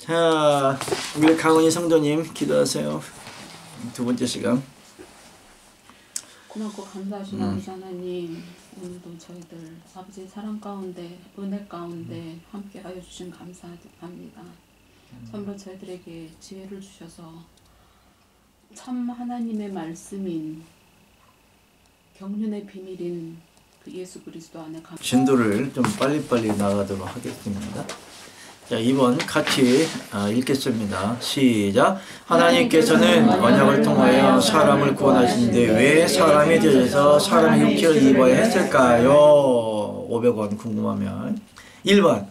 자, 우리 강은희 성도님 기도하세요. 두 번째 시간. 고맙고 감사하신 아버지 하나님, 오늘도 저희들 아버지의 사랑 가운데, 은혜 가운데 함께하여 주신 감사합니다. 참으로 저희들에게 지혜를 주셔서 참 하나님의 말씀인 경륜의 비밀인 그 예수 그리스도 안에 진도를 좀 빨리빨리 나가도록 하겠습니다. 자, 2번 같이 읽겠습니다. 시작. 하나님께서는 언약을 통하여 사람을 구원하시는데 왜 사람이 되어서 사람의 육체를 입어야 했을까요? 500원 궁금하면. 1번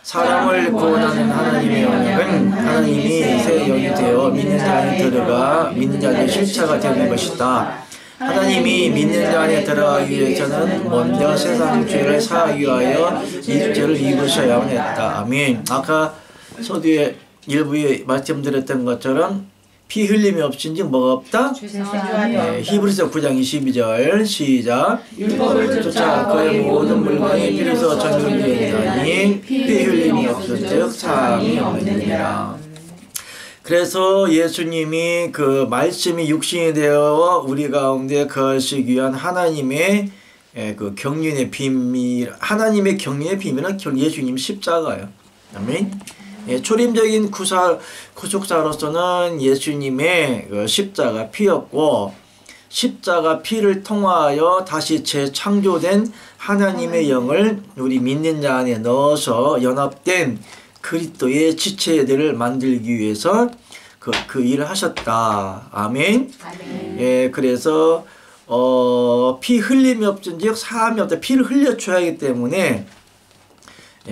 사람을 구원하는 하나님의 언약은 하나님이 새 영이 되어 믿는 자 안에 들어가 믿는 자의 실체가 되는 것이다. 하나님이 믿는 자 안에 들어가기 위해서는 먼저 세상 죄를 사하기 위하여 일죄를 입으셔야만 했다. 아멘. 아까 서두에 일부에 말씀드렸던 것처럼 피 흘림이 없인지 뭐가 없다? 네, 히브리서 9장 22절 시작. 율법을 쫓아 그의 모든 물건이 피로서 정결되었나니 피 흘림이 없은즉 사함이 없느니라. 그래서 예수님이 그 말씀이 육신이 되어 우리 가운데 거하시기 위한 하나님의 그 경륜의 비밀, 하나님의 경륜의 비밀은 예수님 십자가예요. 아멘. 초림적인 구속사로서는 예수님의 그 십자가 피였고, 십자가 피를 통하여 다시 재창조된 하나님의 영을 우리 믿는 자 안에 넣어서 연합된 그리스도의 지체들을 만들기 위해서 그 일을 하셨다. 아멘. 예, 그래서 피 흘림이 없은즉 사함이 없다. 피를 흘려줘야 하기 때문에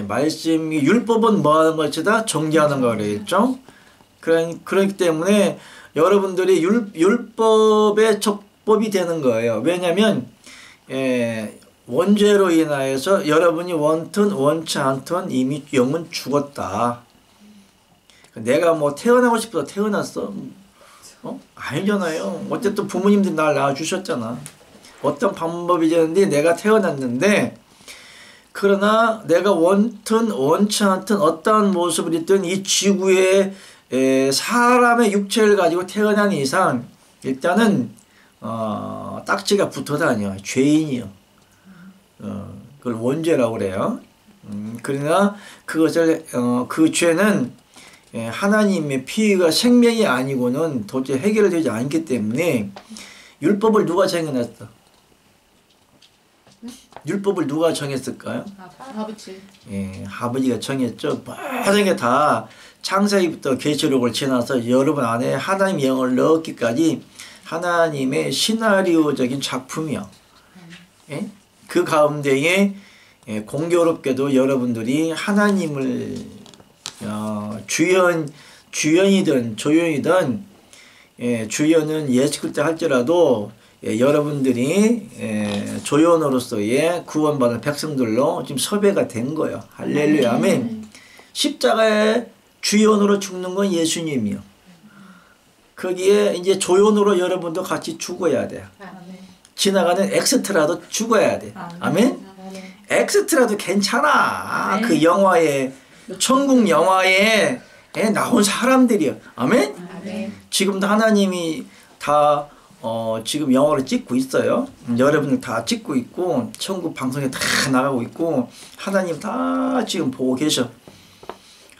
말씀이 율법은 뭐 하는 것이다? 정죄하는 거 그랬죠. 그렇기 때문에 여러분들이 율법의 적법이 되는 거예요. 왜냐하면 원죄로 인하여서 여러분이 원튼 원치 않든 이미 영은 죽었다. 내가 뭐 태어나고 싶어서 태어났어? 아니잖아요. 어쨌든 부모님들이 날 낳아주셨잖아. 어떤 방법이 되는데 내가 태어났는데, 그러나 내가 원튼 원치 않든 어떠한 모습을 있든 이 지구에 사람의 육체를 가지고 태어난 이상 일단은 딱지가 붙어 다녀. 죄인이요. 그걸 원죄라고 그래요. 그러나 그것을 그 죄는 하나님의 피가 생명이 아니고는 도저히 해결되지 않기 때문에 율법을 누가 정해놨어? 율법을 누가 정했을까요? 아버지. 예, 아버지가 정했죠. 모든 게 다 창세기부터 계시록을 지나서 여러분 안에 하나님의 영을 넣었기까지 하나님의 시나리오적인 작품이요. 예? 그 가운데에 공교롭게도 여러분들이 하나님을 주연이든 조연이든 주연은 예수 그리스도 할지라도 여러분들이 조연으로서의 구원받은 백성들로 지금 섭외가 된 거예요. 할렐루야. 아멘. 십자가의 주연으로 죽는 건 예수님이요. 거기에 이제 조연으로 여러분도 같이 죽어야 돼요. 지나가는 엑스트라도 죽어야 돼. 아멘? 엑스트라도 괜찮아. 그 영화에, 천국 영화에 나온 사람들이요. 아멘? 지금도 하나님이 다 지금 영화를 찍고 있어요. 여러분들 다 찍고 있고 천국 방송에 다 나가고 있고 하나님 다 지금 보고 계셔.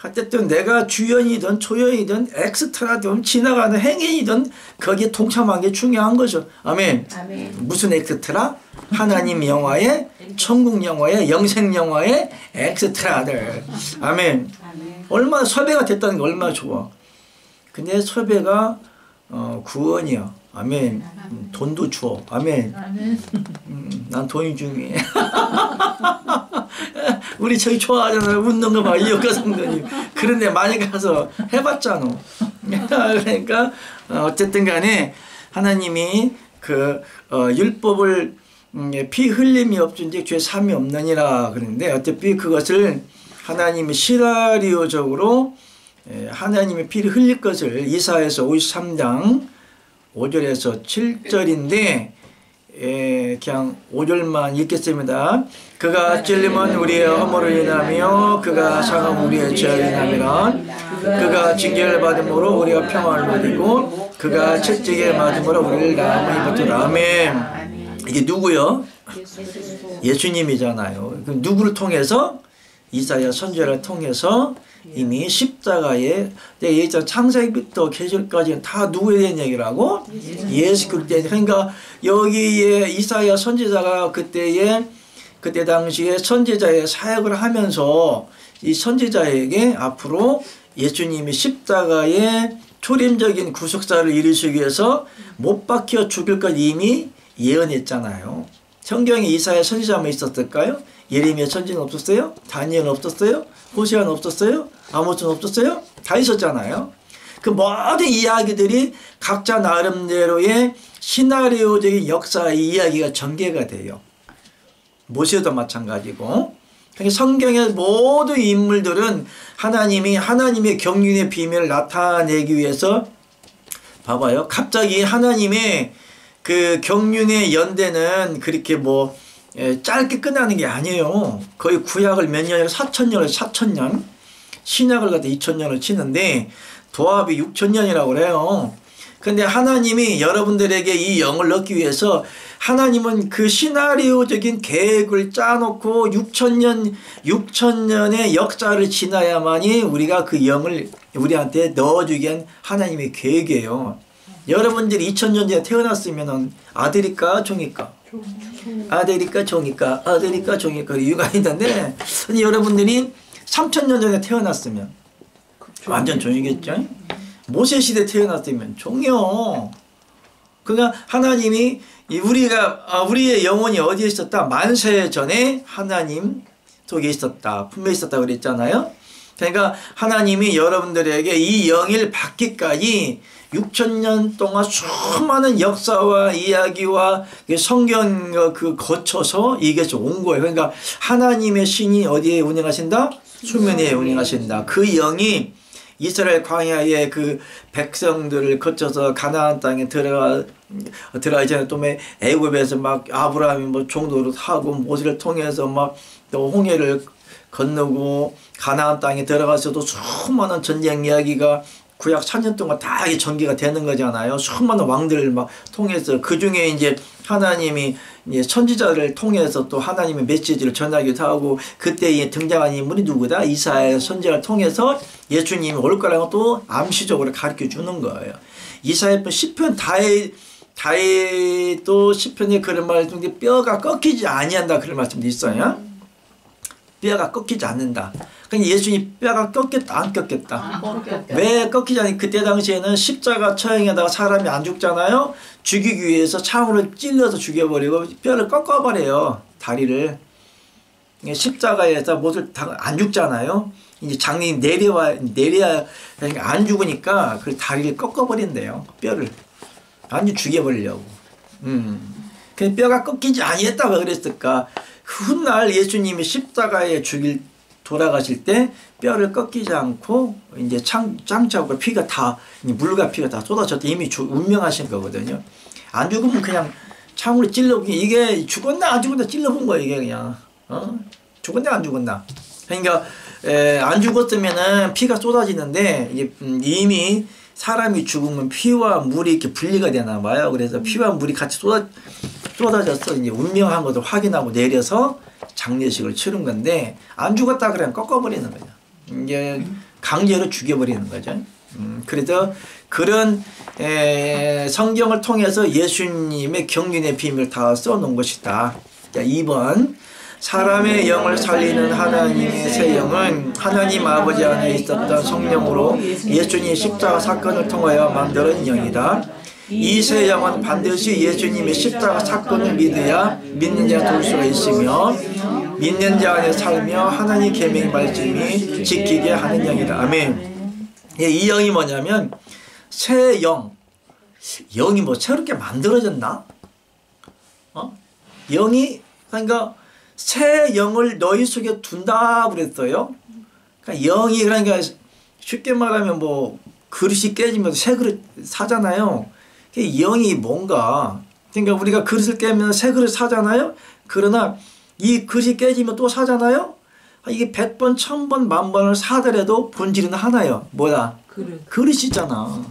어쨌든 내가 주연이든 초연이든 엑스트라든 지나가는 행인이든 거기에 동참한 게 중요한 거죠. 아멘. 무슨 엑스트라? 하나님 영화에, 천국 영화에, 영생 영화에 엑스트라들. 아멘. 얼마나 섭외가 됐다는 게 얼마나 좋아. 근데 섭외가 구원이야. 아멘. 돈도 줘. 아멘. 난 돈이 중요해. 우리 저기 좋아하잖아요. 웃는 거 봐. 이효과 성도님. 그런데 많이 가서 해봤잖아. 그러니까 어쨌든 간에 하나님이 그 율법을 피 흘림이 없은지 죄 삼이 없느니라 그러는데, 어차피 그것을 하나님이 시나리오적으로 하나님의 피를 흘릴 것을 이사야서 53장 5절에서 7절인데 그냥 5절만 읽겠습니다. 그가 찔림은 우리의 허물을 인하며 그가 상함은 우리의 죄를 인하며 그가 징계를 받음으로 우리가 평화를 누리고 그가 채찍에 맞음으로 우리를 나음을 입었더라. 아멘. 이게 누구요? 예수님이잖아요. 그럼 누구를 통해서? 이사야 선지자를 통해서 이미 십자가에 창세기부터 계시록까지는 다 누구에 대한 얘기라고? 예수 그리스도에 대한. 그러니까 여기에 이사야 선지자가 그때 당시에 선지자의 사역을 하면서 이 선지자에게 앞으로 예수님이 십자가의 초림적인 구속사를 이루시기 위해서 못 박혀 죽을 것 이미 예언했잖아요. 성경에 이사야 선지자만 있었을까요? 예레미야 선지는 없었어요? 다니엘은 없었어요? 호세아는 없었어요? 아모스는 없었어요? 다 있었잖아요. 그 모든 이야기들이 각자 나름대로의 시나리오적인 역사의 이야기가 전개가 돼요. 모세도 마찬가지고. 그러니까 성경의 모든 인물들은 하나님의 경륜의 비밀을 나타내기 위해서 봐봐요. 갑자기 하나님의 그 경륜의 연대는 그렇게 뭐 짧게 끝나는 게 아니에요. 거의 구약을 몇 년을 4,000년 신약을 갖다 2,000년을 치는데 도합이 6,000년이라고 그래요. 근데 하나님이 여러분들에게 이 영을 넣기 위해서 하나님은 그 시나리오적인 계획을 짜놓고 6,000년의 역사를 지나야만이 우리가 그 영을 우리한테 넣어주게 한 하나님의 계획이에요. 여러분들이 2000년 전에 태어났으면 아들일까 종일까? 아들일까 종일까? 아들일까 종일까? 이유가 있는데 여러분들이 3000년 전에 태어났으면 완전 종이겠죠? 모세 시대 태어났으면 종이요. 그러니까 하나님이 우리의 영혼이 어디에 있었다? 만세 전에 하나님 속에 있었다. 분명히 있었다 그랬잖아요. 그러니까 하나님이 여러분들에게 이 영을 받기까지 6,000년 동안 수많은 역사와 이야기와 성경 거쳐서 이게 온 거예요. 그러니까 하나님의 신이 어디에 운행하신다? 수면에 운행하신다. 그 영이 이스라엘 광야의 그 백성들을 거쳐서 가나안 땅에 들어가기 전에 또 애굽에서 막 아브라함이 뭐 종로를 하고 모세를 통해서 막 또 홍해를 건너고 가나안 땅에 들어가서도 수많은 전쟁 이야기가 구약 4년 동안 다 전개가 되는 거잖아요. 수많은 왕들을 막 통해서 그 중에 이제 하나님이 이제 선지자를 통해서 또 하나님의 메시지를 전하기도 하고 그때 등장한 인물이 누구다? 이사야 선지자를 통해서 예수님이 올 거라고 또 암시적으로 가르쳐 주는 거예요. 이사야편 시편 다윗도 시편에 그런 말 중에 뼈가 꺾이지 아니한다 그런 말씀도 있어요. 뼈가 꺾이지 않는다. 그러니까 예수님 뼈가 꺾였다 안 꺾였다? 왜 꺾이지 않니? 그때 당시에는 십자가 처형에다가 사람이 안 죽잖아요. 죽이기 위해서 창으로 찔러서 죽여버리고 뼈를 꺾어버려요. 다리를. 십자가에서 못을 안 죽잖아요. 이제 장님이 내려야 그러니까 안 죽으니까 그 다리를 꺾어버린대요. 뼈를 완전 죽여버리려고. 그 뼈가 꺾이지 아니했다 왜 그랬을까? 훗날 예수님이 십자가에 돌아가실 때 뼈를 꺾이지 않고 이제 장차고 피가 다 물과 피가 다 쏟아졌다 이미 운명하신 거거든요. 안 죽으면 그냥 창으로 찔러보기 이게 죽었나 안 죽었나 찔러본 거예요 이게 그냥 죽었나 안 죽었나. 그러니까 안 죽었으면은 피가 쏟아지는데 이게 이미 사람이 죽으면 피와 물이 이렇게 분리가 되나 봐요. 그래서 피와 물이 같이 쏟아져서 이제 운명한 것을 확인하고 내려서 장례식을 치른 건데 안 죽었다 그러면 꺾어버리는 거죠. 이제 강제로 죽여버리는 거죠. 그래서 그런 성경을 통해서 예수님의 경륜의 비밀을 다 써놓은 것이다. 자, 2번 사람의 영을 살리는 하나님의 새 영은 하나님 아버지 안에 있었던 성령으로 예수님 십자가 사건을 통하여 만드는 영이다. 이 새 영은 반드시 예수님의 십자가 사건을 믿어야 믿는 자가 될 수가 있으며 믿는 자 안에 살며 하나님 계명의 말씀이 지키게 하는 영이다. 아멘. 이 영이 뭐냐면 새 영이 뭐 새롭게 만들어졌나? 영이 그러니까 새 영을 너희 속에 둔다 그랬어요. 그러니까 영이 그러니까 쉽게 말하면 뭐 그릇이 깨지면 새 그릇 사잖아요. 영이 뭔가 그러니까 우리가 그릇을 깨면 새 그릇 사잖아요. 그러나 이 그릇이 깨지면 또 사잖아요. 이게 100번, 1000번, 10,000번을 사더라도 본질은 하나예요. 뭐야? 그릇이잖아.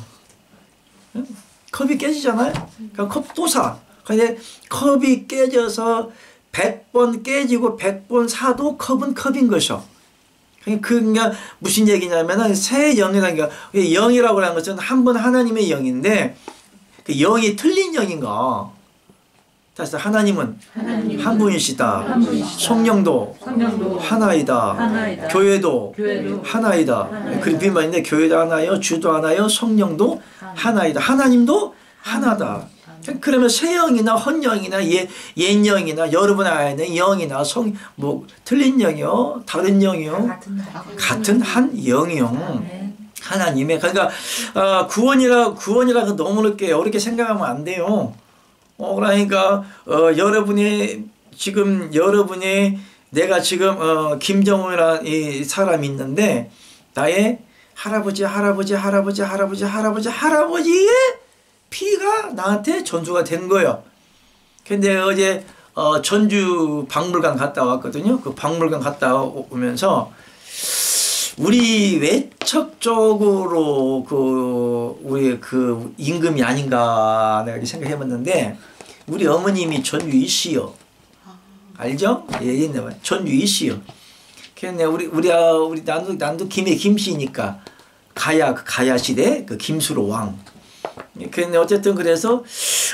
컵이 깨지잖아요. 그럼 컵 또 사. 근데 컵이 깨져서 100번 깨지고 100번 사도 컵은 컵인 것이요. 그러니까 무슨 얘기냐면은 새 영이라는 게, 영이라고 하는 것은 한 분 하나님의 영인데 그 영이 틀린 영인가? 다시 하나님은 한 분이시다. 성령도 하나이다. 교회도 하나이다. 그런 비말인데 교회도 하나요, 주도 하나요, 성령도 하나이다. 하나님도 하나다. 그러면 새 영이나 헌영이나 옛 영이나 여러분 안에 영이나 뭐 틀린 영이요, 다른 영이요, 같은 한 영이요. 하나님의 그러니까 구원이라 너무 어렵게 생각하면 안 돼요. 그러니까 여러분이 내가 지금 김정우라는 이 사람이 있는데 나의 할아버지의 피가 나한테 전수가 된 거예요. 근데 어제 전주 박물관 갔다 왔거든요. 그 박물관 갔다 오면서 우리 외척적으로 우리 임금이 아닌가 내가 이렇게 생각해봤는데 우리 어머님이 전유이씨요. 알죠? 예, 전유이씨요. 근데 우리 난도 김씨니까 가야 시대 김수로 왕. 근데 어쨌든 그래서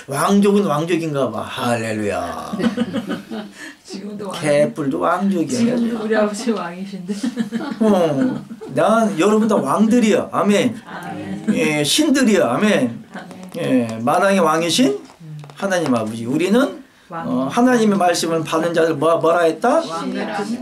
왕족은 왕족인가 봐. 할렐루야. 지금도 개뿔도 왕족이야. 지금도 우리 아버지 왕이신데. 난 여러분 다 왕들이야. 아멘. 예, 신들이야. 아멘. 예, 만왕의 왕이신 하나님 아버지. 우리는 하나님의 말씀을 받은 자들 뭐라 했다?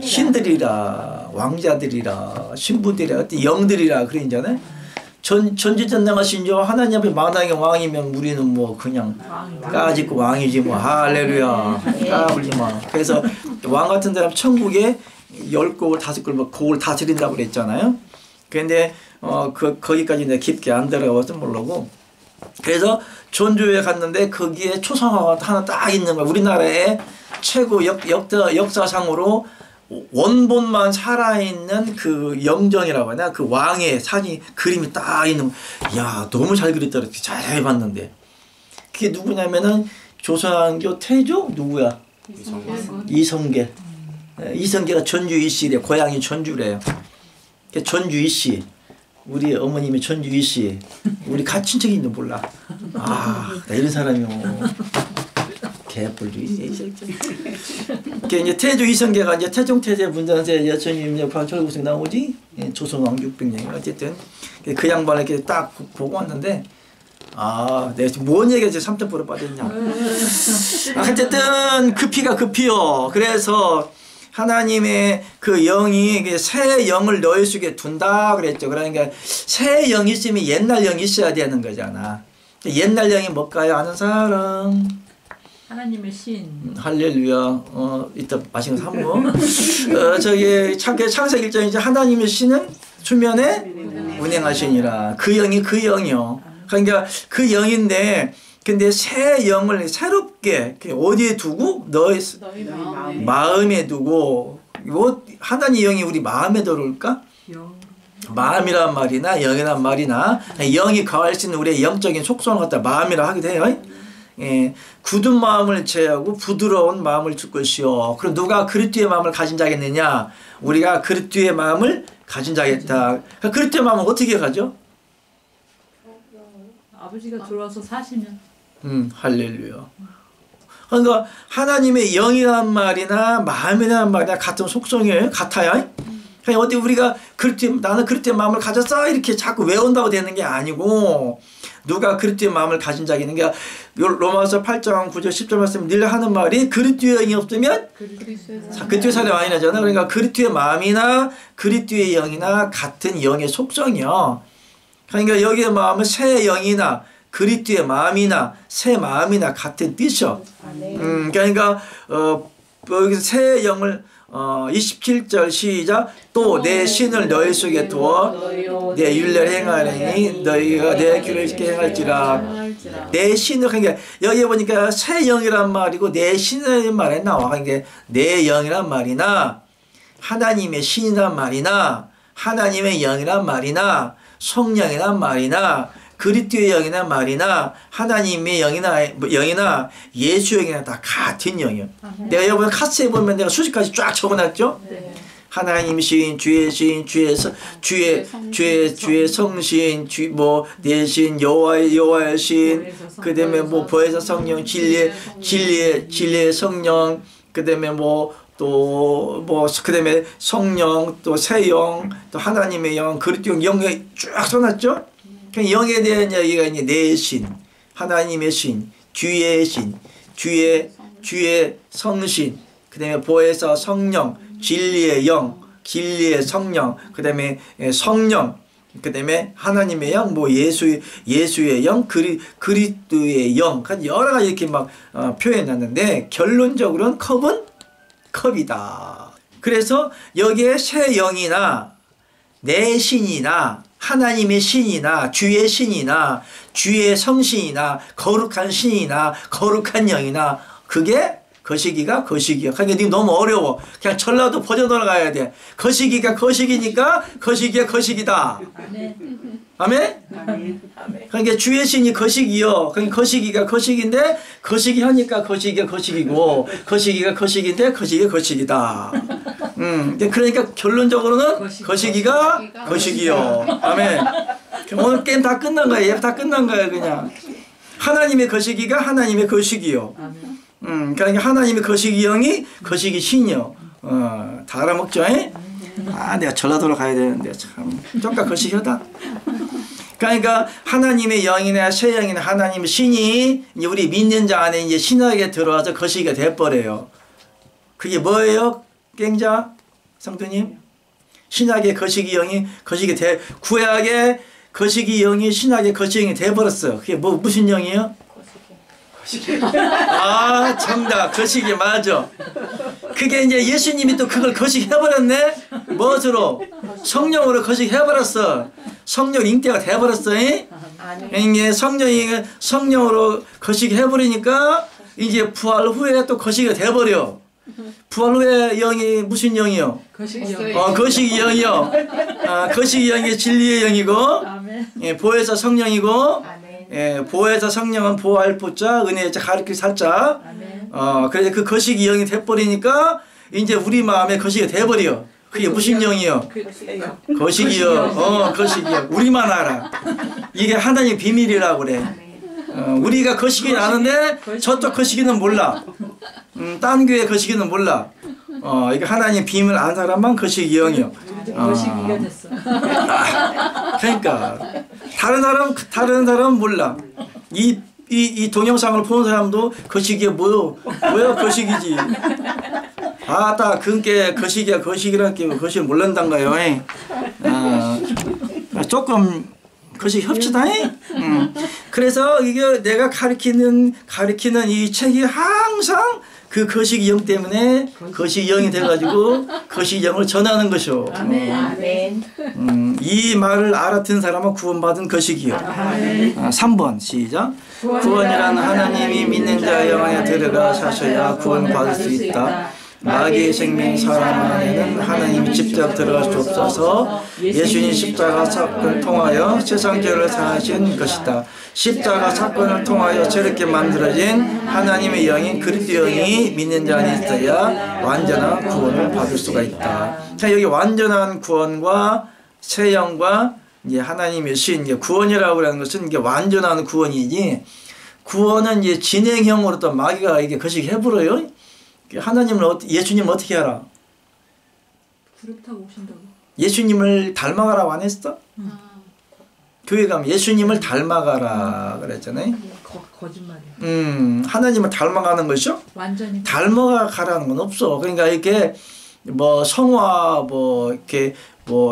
신들이라, 왕자들이라, 신부들이라, 영들이라 그러잖아요. 전지전능하신 저 하나님 앞에 만왕의 왕이면 우리는 뭐 그냥 까짓고 왕이지 뭐. 할렐루야. 까불지 마. 그래서 왕 같은 사람 천국에 10곡을 5곡을 곡을 다스린다고 그랬잖아요. 근데 거기까지 내가 깊게 안 들어가서 모르고. 그래서 전주에 갔는데 거기에 초상화가 하나 딱 있는 거야. 우리나라의 최고 역사상으로 원본만 살아있는 그 영정이라고 하나 그 왕의 사진 그림이 딱 있는 야 너무 잘 그렸더라. 잘 해봤는데 그게 누구냐면은 조선왕조 태조 누구야? 이성계. 이성계가 전주이씨래. 고향이 전주래요. 전주이씨. 우리 어머님이 전주이씨. 우리 같은 친척인지 몰라. 나 이런 사람이요. 개뿔이. 이제 태조 이성계가 이제 태종태세 문전세 여천임 반철구승 나오지. 조선 왕600년 어쨌든 그 양반을 이렇게 딱 보고 왔는데 내가 지금 뭔 얘기가 3점포로 빠졌냐. 어쨌든 그 피가 그 피요. 그래서 하나님의 그 영이 새 영을 너희 속에 둔다 그랬죠. 그러니까 새 영이 있으면 옛날 영이 있어야 되는 거잖아. 옛날 영이 뭘까요? 아는 사람? 하나님의 신. 할렐루야. 이따 마시는 사모. 창세기 1장 이제 하나님의 신은 수면에 운행하시니라. 그 영이 그 영이요. 그러니까 그 영인데 근데 새 영을 새롭게 어디에 두고 너의 마음에 두고 하나님 영이 우리 마음에 들어올까? 마음이란 말이나 영이란 말이나 영이 거할 수 있는 우리의 영적인 속성을 갖다 마음이라 하게 돼요. 예, 굳은 마음을 제하고 부드러운 마음을 줄 것이요. 그럼 누가 그리스도의 마음을 가진 자겠느냐? 우리가 그리스도의 마음을 가진 자겠다. 그리스도의 마음은 어떻게 가죠? 아버지가 들어와서 사시면. 할렐루야. 그러니까 하나님의 영이란 말이나 마음이란 말이나 같은 속성이에요. 같아요. 그냥 어디 우리가 나는 그리스도의 마음을 가졌어 이렇게 자꾸 외운다고 되는 게 아니고 누가 그리스도의 마음을 가진 자기는 게 로마서 8장 9절 10절 말씀 늘 하는 말이 그리스도의 영이 없으면 그리스도의 사람이 아니잖아. 그러니까 그리스도의 마음이나 그리스도의 영이나 같은 영의 속성이요. 그러니까 여기의 마음은 새 영이나 그리스도의 마음이나 새 마음이나 같은 뜻이요. 그러니까 여기서 새 영을 27절 시작. 또 내 신을 너희 속에 두어 내 율례를 행하려니 너희가 내 길을 지켜 행할지라. 내 신을 그러니까 여기 보니까 새 영이란 말이고 내 신이라는 말에 나와. 그러니까 내 영이란 말이나 하나님의 신이란 말이나 하나님의 영이란 말이나 성령이란 말이나 그리스도의 영이란 말이나 하나님의 영이나 예수의 영이나 다 같은 영이에요. 내가 여러분 카스에 보면 내가 수십 가지 쫙 적어놨죠. 네. 하나님 신, 주의 신, 주의 성신, 내 신, 여호와의 신, 그다음에 뭐 보혜사 성령, 진리의 성령, 그다음에 그다음에 성령, 또 새 영, 또 하나님의 영, 그리스도 영에 쫙 써놨죠. 영에 대한 이야기가 이제 내 신, 하나님의 신, 주의 신, 주의 성신, 그다음에 보혜사 성령, 진리의 영, 진리의 성령, 그다음에 성령, 그다음에 하나님의 영, 뭐 예수의 영, 그리스도의 영, 여러 가지 이렇게 막 표현했는데 결론적으로는 컵이다. 그래서 여기에 새 영이나 내 신이나 하나님의 신이나 주의 신이나 주의 성신이나 거룩한 신이나 거룩한 영이나 그게 거시기가 거시기야. 그러니까 지금 너무 어려워. 그냥 전라도 버전으로 가야 돼. 거시기가 거시기니까 거시기가 거시기다. 아멘? 그러니까 주의 신이 거시기요. 그러니까 거시기가 거시기인데 거시기 하니까 거시기가 거시기고 거시기가 거시기인데 거시기가 거시기다. 그러니까 결론적으로는 거시기가 거시기요. 아멘. 오늘 게임 다 끝난 거예요. 다 끝난 거예요. 그냥 하나님의 거시기가 하나님의 거시기요. 그러니까 하나님의 거시기 영이 거시기 신이요. 다 알아먹죠? 내가 전라도로 가야 되는데 참 좀까 거시기하다. 그러니까 하나님의 영이나 새 영이나 하나님의 신이 이제 우리 믿는 자 안에 이제 신학에 들어와서 거시기가 돼버려요. 그게 뭐예요? 깽자 성도님? 신학의 거시기 영이 구약의 거시기 영이 신학의 거시기 영이 돼버렸어요. 그게 무슨 영이에요? 정답. 거시기 맞아. 그게 이제 예수님이 또 그걸 거시기 해버렸네? 무엇으로? 성령으로 거시기 해버렸어. 성령 잉태가 돼버렸어. 이게 성령으로 거시기 해버리니까 이제 부활 후에 또 거시기가 돼버려. 부활 후에 영이 무슨 영이요? 거시기 영. 거시기 영이요. 거시기 영이 진리의 영이고, 보혜사 성령이고, 보혜사 성령은 보할 부자, 은혜의 자, 가르칠 살자. 그래서 그 거시기 영이 돼버리니까 이제 우리 마음에 거시기가 돼버려. 그게 무슨 영이요? 거시기요. 거시기요. 우리만 알아. 이게 하나님 비밀이라고 그래. 우리가 거시기는 아는데 저쪽 거시기는 몰라. 딴 교회 거시기는 몰라. 이게 하나님 비밀 아는 사람만 거시기 영이요. 거시기가 됐어. 그러니까 다른 사람은 몰라. 이 동영상을 보는 사람도 거시기가 뭐야 거시기지. 딱 그게 거시기야 거시기라는 게 거시기 몰란단가요. 조금 거시기 협치다. 그래서 이게 내가 가리키는 이 책이 항상 그 거시기 영 때문에 거시기 영이 돼가지고 거시기 영을 전하는 것이오. 아멘. 이 말을 알아듣는 사람은 구원받은 거시기요. 3번 시작. 구원이란 하나님이 믿는 자 영 안에 들어가 사셔야 구원받을 수 있다. 마귀의 생명 사람 안에는 하나님이 직접 들어갈 수 없어서 예수님 십자가 사건을 통하여 세상 죄를 사하신 것이다. 십자가 사건을 통하여 저렇게 만들어진 하나님의 영인 그리스도 영이 믿는 자 안에 있어야 완전한 구원을 받을 수가 있다. 자, 여기 완전한 구원과 새 영과 이제 하나님의 신, 이제 구원이라고 하는 것은 이게 완전한 구원이지. 구원은 이제 진행형으로 또 마귀가 이게 거시기 해버려요. 예수님을 어떻게 알아? 구름 타고 오신다고. 예수님을 닮아가라고 안 했어? 교회 가면 예수님을 닮아가라 그랬잖아요. 거짓말이야. 하나님을 닮아가는 것이죠? 완전히 닮아가라는 건 없어. 그러니까 이렇게 뭐 성화 이렇게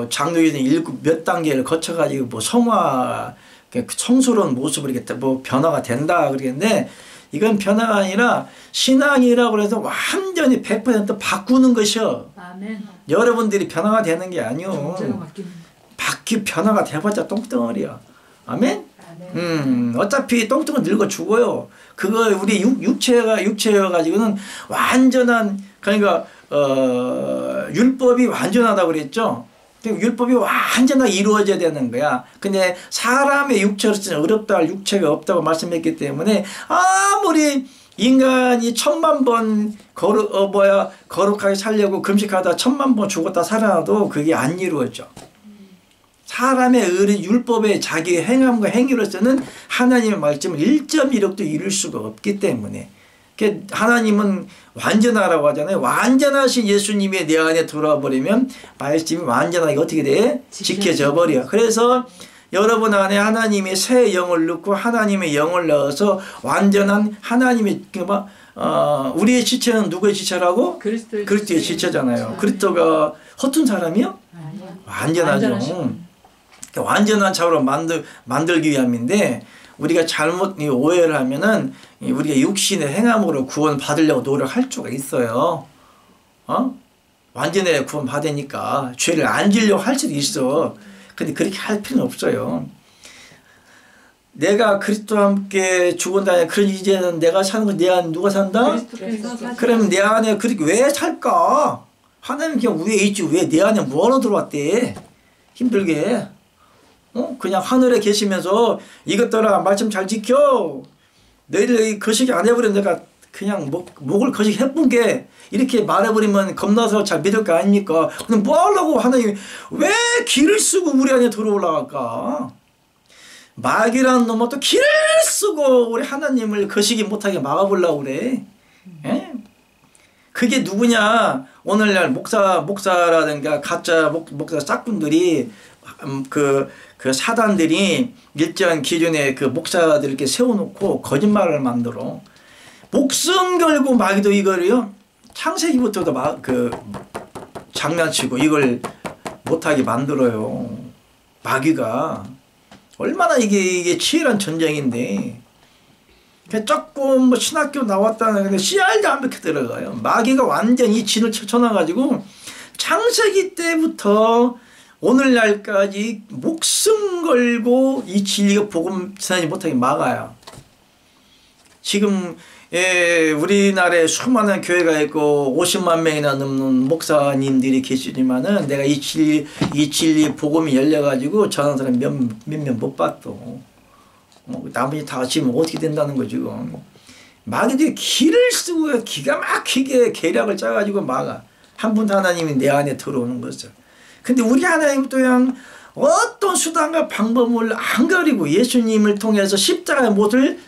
장로교는 몇 단계를 거쳐가지고 뭐 성화 성스러운 모습으로 이렇게 변화가 된다 그러겠는데. 이건 변화가 아니라 신앙이라고 해서 완전히 100% 바꾸는 것이요. 아멘. 여러분들이 변화가 되는 게 아니요. 변화가 돼봤자 똥덩어리야. 아멘? 어차피 똥덩은 늙어 죽어요. 그거 우리 육체여가지고는 완전한, 그러니까 율법이 완전하다고 그랬죠. 율법이 완전하게 이루어져야 되는 거야. 근데 사람의 육체로서는 어렵다 할 육체가 없다고 말씀했기 때문에 아무리 인간이 1000만 번 거룩하게 살려고 금식하다 1000만 번 죽었다 살아나도 그게 안 이루어져. 사람의 의리 율법의 자기 행함과 행위로서는 하나님의 말씀을 1.1억도 이룰 수가 없기 때문에 하나님은 완전하라고 하잖아요. 완전하신 예수님이 내 안에 들어와 버리면 말씀이 완전하게 어떻게 돼? 지켜져 버려. 그래서 여러분 안에 하나님의 새 영을 넣고 하나님의 영을 넣어서 완전한 하나님의 우리의 지체는 누구의 지체라고? 그리스도의 지체잖아요. 그리스도가 허튼 사람이요? 완전하죠. 완전한 자로 만들기 위함인데 우리가 잘못 오해를 하면은 우리가 육신의 행함으로 구원 받으려고 노력할 수가 있어요. 완전히 구원 받으니까 죄를 안 지려고 할 수도 있어. 근데 그렇게 할 필요는 없어요. 내가 그리스도와 함께 죽은다니 그런 이제는 내가 사는 거 내 안에 누가 산다? 그러면 내 안에 그렇게 왜 살까? 하나님 그냥 위에 있지 왜 내 안에 뭐하러 들어왔대? 힘들게. 그냥 하늘에 계시면서 이것들아 말씀 잘 지켜. 너희들 거시기 안 해버리면 내가 그냥 목을 거시기 해본게 이렇게 말해버리면 겁나서 잘 믿을 거 아닙니까? 그럼 뭐 하려고 하나님이 왜 길을 쓰고 우리 안에 들어올라갈까? 마귀라는 놈은 또 길을 쓰고 우리 하나님을 거시기 못하게 막아보려고 그래. 예? 그게 누구냐? 오늘날 목사라든가 가짜 목사 짝분들이 그 사단들이 일정 기준의 그 목사들 이렇게 세워놓고 거짓말을 만들어. 목숨 걸고 마귀도 이거를요. 창세기부터도 장난치고 이걸 못하게 만들어요. 마귀가 얼마나 이게 치열한 전쟁인데. 조금 신학교 나왔다는 근데 씨알도 안 먹혀 들어가요. 마귀가 완전히 진을 쳐놔가지고 창세기 때부터 오늘날까지 목숨 걸고 이 진리가 복음 전하지 못하게 막아요. 지금 우리나라에 수많은 교회가 있고 50만 명이나 넘는 목사님들이 계시지만은 내가 이 진리 복음이 열려가지고 전하는 사람 몇몇 못 봤어. 나머지 다 지금 어떻게 된다는 거지. 마귀들이 길을 쓰고 기가 막히게 계략을 짜가지고 막아. 한 분 하나님이 내 안에 들어오는 거죠. 근데 우리 하나님 또한 어떤 수단과 방법을 안 가리고 예수님을 통해서 십자가의 못을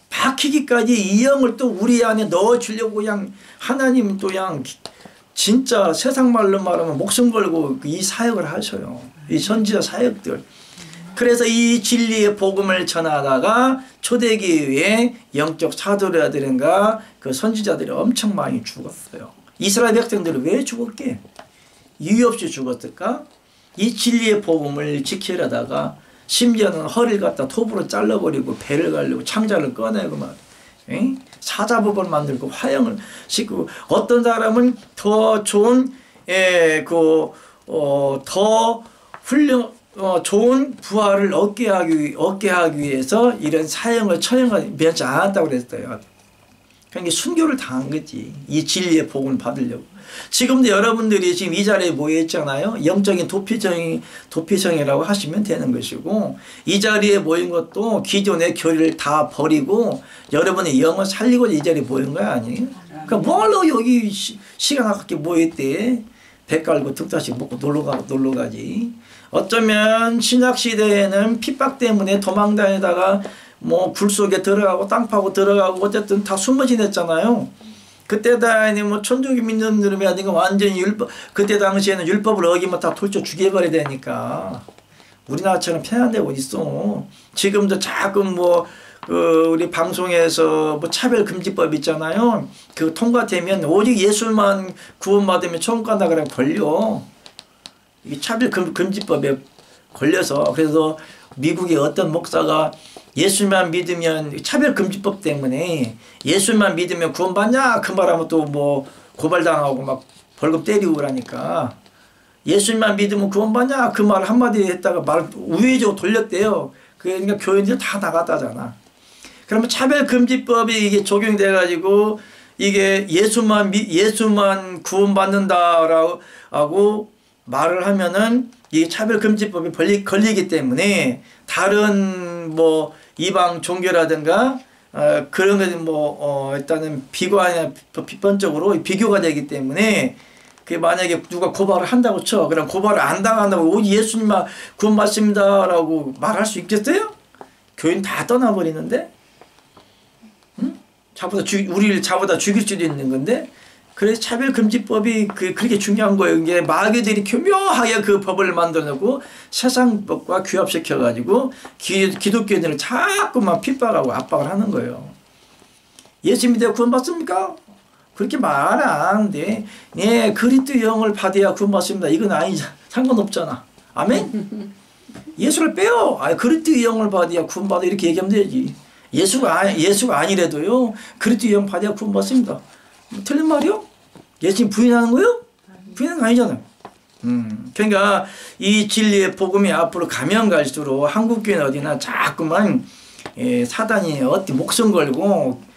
박히기까지 이 영을 또 우리 안에 넣어주려고 그냥 하나님 또 그냥 진짜 세상 말로 말하면 목숨 걸고 이 사역을 하셔요. 이 선지자 사역들. 그래서 이 진리의 복음을 전하다가 초대교회에 영적 사도라든가 그 선지자들이 엄청 많이 죽었어요. 이스라엘 백성들이 왜 죽었게? 이유 없이 죽었을까? 이 진리의 복음을 지키려다가 심지어는 허리를 갖다 톱으로 잘라버리고 배를 가르고 창자를 꺼내고 막 사자법을 만들고 화형을 싣고 어떤 사람은 더 좋은 더 좋은 부활을 얻게 하기 위해서 이런 사형을 처형을 면치 않았다고 그랬어요. 그러니까 순교를 당한 거지. 이 진리의 복음을 받으려고. 지금도 여러분들이 지금 이 자리에 모여 있잖아요. 영적인 도피성이라고 하시면 되는 것이고 이 자리에 모인 것도 기존의 교리를 다 버리고 여러분의 영을 살리고자 이 자리에 모인 거 아니에요? 그러니까 뭐하러 여기 시간 아깝게 모였대. 배 깔고 득다시 먹고 놀러 가지. 어쩌면 신약시대에는 핍박 때문에 도망다니다가 뭐 굴 속에 들어가고 땅 파고 들어가고 어쨌든 다 숨어 지냈잖아요. 그때 당시 뭐 천주교 믿는 놈이 아니고 완전히 그때 당시에는 율법을 어기면 다 돌쳐 죽여버려야 되니까 우리나라처럼 편한 데가 어디 있어. 지금도 자꾸 우리 방송에서 차별금지법 있잖아요. 그거 통과되면 오직 예수만 구원받으면 천국 간다 그러면 걸려. 이 차별금지법에 걸려서 그래서 미국의 어떤 목사가 예수만 믿으면 차별금지법 때문에 예수만 믿으면 구원받냐 그 말하면 또 고발당하고 막 벌금 때리고 그러니까 예수만 믿으면 구원받냐 그 말 한마디 했다가 말 우회적으로 돌렸대요. 그러니까 교인들 다 나갔다잖아. 그러면 차별금지법이 이게 적용돼가지고 이게 예수만 구원받는다라고 말을 하면은 이 차별금지법에 걸리기 때문에 다른 뭐 이방 종교라든가 그런 것은 일단은 비판적으로 비교가 되기 때문에 그 만약에 누가 고발을 한다고 쳐. 그럼 고발을 안 당한다고 오직 예수님만 구원받습니다라고 말할 수 있겠어요? 교인 다 떠나버리는데, 응? 우리를 자보다 죽일 수도 있는 건데. 그래서 차별금지법이 그렇게 중요한 거예요. 이게 마귀들이 교묘하게 그 법을 만들어놓고 세상 법과 규합시켜가지고 기독교인들을 자꾸만 핍박하고 압박을 하는 거예요. 예수 믿어 구원받습니까? 그렇게 말 안 하는데, 예, 그리스도 영을 받아야 구원받습니다. 이건 아니잖아. 상관없잖아. 아멘? 예수를 빼요. 그리스도 영을 받아야 구원받아. 이렇게 얘기하면 되지. 예수가 아니래도요, 그리스도 영 받아야 구원받습니다. 틀린 말이요? 예수님 부인하는 거요? 부인하는 거 아니잖아요. 그러니까 이 진리의 복음이 앞으로 가면 갈수록 한국교회는 어디나 자꾸만 사단이 어디 목숨 걸고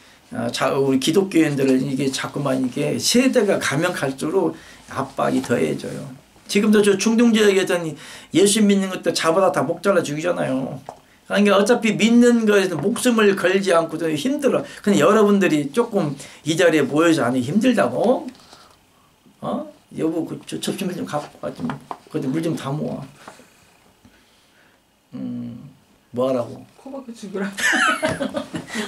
우리 기독교인들을 이게 자꾸만 이게 세대가 가면 갈수록 압박이 더해져요. 지금도 저 중동 지역에서는 예수 믿는 것도 잡아다 다 목 잘라 죽이잖아요. 그러니까 어차피 믿는 거에서 목숨을 걸지 않고도 힘들어. 근데 여러분들이 조금 이 자리에 모여서 하니 힘들다고? 여보, 저 접시물 좀 갖고 와. 거기 물 좀 다 모아. 뭐 하라고? 코 박혀 죽으라.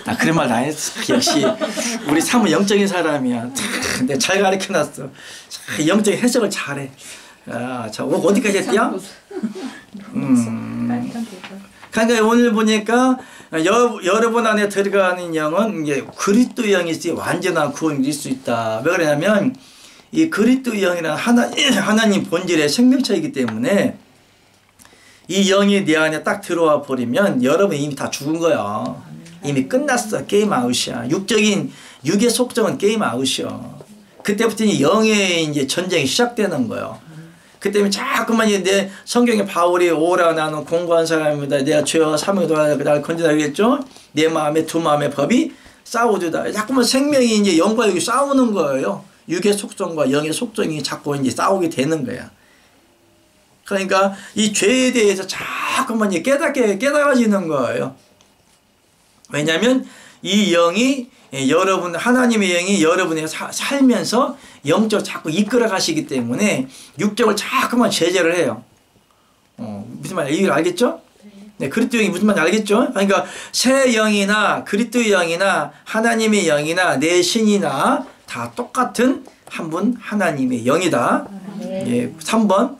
나 그런 말 안 했어. 역시 우리 사무 영적인 사람이야. 내가 잘 가르쳐놨어. 영적인 해석을 잘해. 자, 어디까지 했대요? 그러니까 오늘 보니까 여러분 안에 들어가는 영은 이게 그리스도 영이지 완전한 구원일 수 있다. 왜 그러냐면 이 그리스도 영이란 하나님 본질의 생명체이기 때문에 이 영이 내 안에 딱 들어와 버리면 여러분 이미 다 죽은 거야. 이미 끝났어. 게임 아웃이야. 육의 속성은 게임 아웃이야. 그때부터 영의 이제 전쟁이 시작되는 거예요. 그 때문에 자꾸만 내 성경에 바울이 오라 나는 공고한 사람입니다. 내가 죄와 사명에 돌아가 나를 건지다 그랬죠. 내 마음에 두 마음의 법이 싸우주다. 자꾸만 생명이 이제 영과 영이 싸우는 거예요. 육의 속성과 영의 속성이 자꾸 이제 싸우게 되는 거야. 그러니까 이 죄에 대해서 자꾸만 이제 깨달아지는 거예요. 왜냐하면 이 영이 하나님의 영이 여러분의 살면서 영적으로 자꾸 이끌어 가시기 때문에 육적을 자꾸만 제재를 해요. 무슨 말이야? 이걸 알겠죠? 네, 그리스도 영이 무슨 말인지 알겠죠? 그러니까 새 영이나 그리스도 영이나 하나님의 영이나 내 신이나 다 똑같은 한 분 하나님의 영이다. 예, 3번.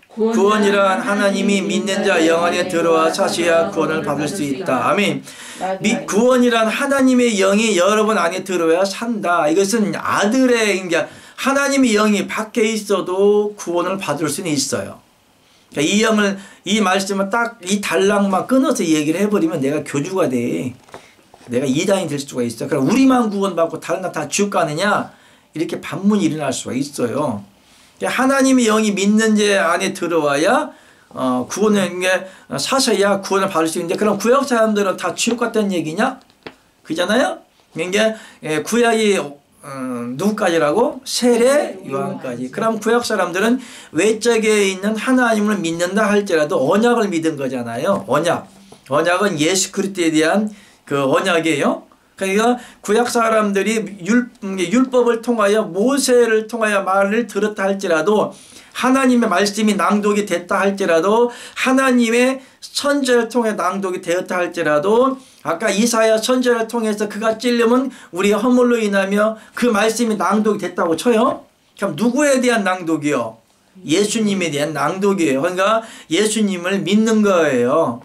구원이란 하나님이 믿는 자 영 안에 들어와 사셔야 구원을 받을 수 있다. 아멘. 구원이란 하나님의 영이 여러분 안에 들어야 산다. 이것은 아들의 그러니까 하나님의 영이 밖에 있어도 구원을 받을 수는 있어요. 그러니까 이 말씀을 딱 이 달랑만 끊어서 얘기를 해버리면 내가 교주가 돼. 내가 이단이 될 수가 있어. 그럼 우리만 구원받고 다른 나 다 지옥 가느냐? 이렇게 반문이 일어날 수가 있어요. 하나님의 영이 믿는 자 안에 들어와야 구원을 사셔야 구원을 받을 수 있는데 그럼 구약 사람들은 다 지옥 갔다는 얘기냐? 그잖아요. 그러니까 구약이 누구까지라고? 세례 요한까지. 그럼 구약 사람들은 외적에 있는 하나님을 믿는다 할지라도 언약을 믿은 거잖아요. 언약은 예수 그리스도에 대한 그 언약이에요. 그러니까 구약 사람들이 율법을 통하여 모세를 통하여 말을 들었다 할지라도 하나님의 말씀이 낭독이 됐다 할지라도 하나님의 선지자를 통해 낭독이 되었다 할지라도 아까 이사야 선지자를 통해서 그가 찔림은 우리의 허물로 인하며 그 말씀이 낭독이 됐다고 쳐요. 그럼 누구에 대한 낭독이요? 예수님에 대한 낭독이에요. 그러니까 예수님을 믿는 거예요.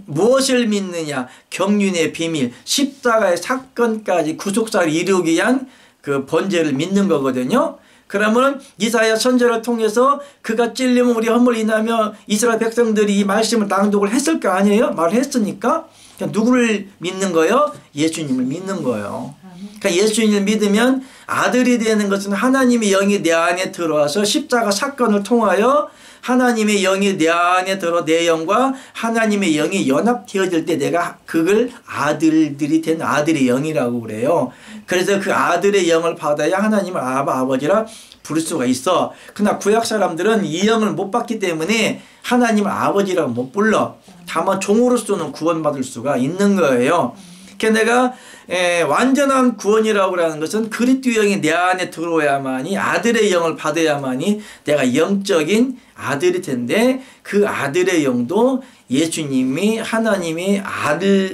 무엇을 믿느냐? 경륜의 비밀, 십자가의 사건까지 구속사를 이루기 위한 그 번제를 믿는 거거든요. 그러면 이사야 선지자를 통해서 그가 찔리면 우리 허물 인하며 이스라엘 백성들이 이 말씀을 낭독을 했을 거 아니에요? 말을 했으니까. 그러니까 누구를 믿는 거예요? 예수님을 믿는 거예요. 그러니까 예수님을 믿으면 아들이 되는 것은 하나님의 영이 내 안에 들어와서 십자가 사건을 통하여 하나님의 영이 내 안에 들어 내 영과 하나님의 영이 연합되어질 때 내가 그걸 아들들이 된 아들의 영이라고 그래요. 그래서 그 아들의 영을 받아야 하나님을 아버지라 부를 수가 있어. 그러나 구약 사람들은 이 영을 못 받기 때문에 하나님을 아버지라고 못 불러. 다만 종으로서는 구원받을 수가 있는 거예요. 그러니까 내가 완전한 구원이라고 하는 것은 그리스도 영이 내 안에 들어와야만이 아들의 영을 받아야만이 내가 영적인 아들이 텐데 그 아들의 영도 예수님이 하나님의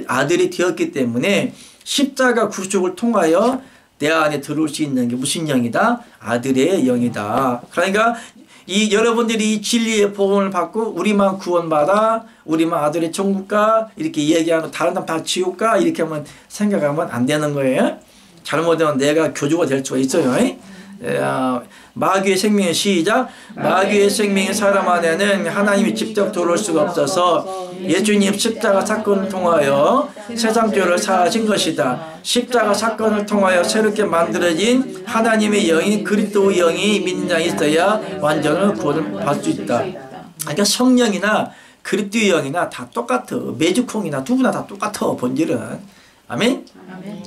아들이 되었기 때문에 십자가 구속을 통하여 내 안에 들어올 수 있는 게 무슨 영이다? 아들의 영이다. 그러니까 이 여러분들이 이 진리의 복음을 받고 우리만 구원받아 우리만 아들의 천국 가 이렇게 얘기하고 다른 사람 다 지옥 가 이렇게 하면 생각하면 안 되는 거예요. 잘못하면 내가 교주가 될 수가 있어요. 마귀의 생명의 시작. 마귀의 생명의 사람 안에는 하나님이 직접 들어올 수가 없어서 예수님 십자가 사건을 통하여 세상 죄를 사하신 것이다. 십자가 사건을 통하여 새롭게 만들어진 하나님의 영이 그리스도 영이 믿는 자가 있어야 완전한 구원을 받을 수 있다. 그러니까 성령이나 그리스도 영이나 다 똑같아. 메주콩이나 누구나 다 똑같아. 본질은. 아멘?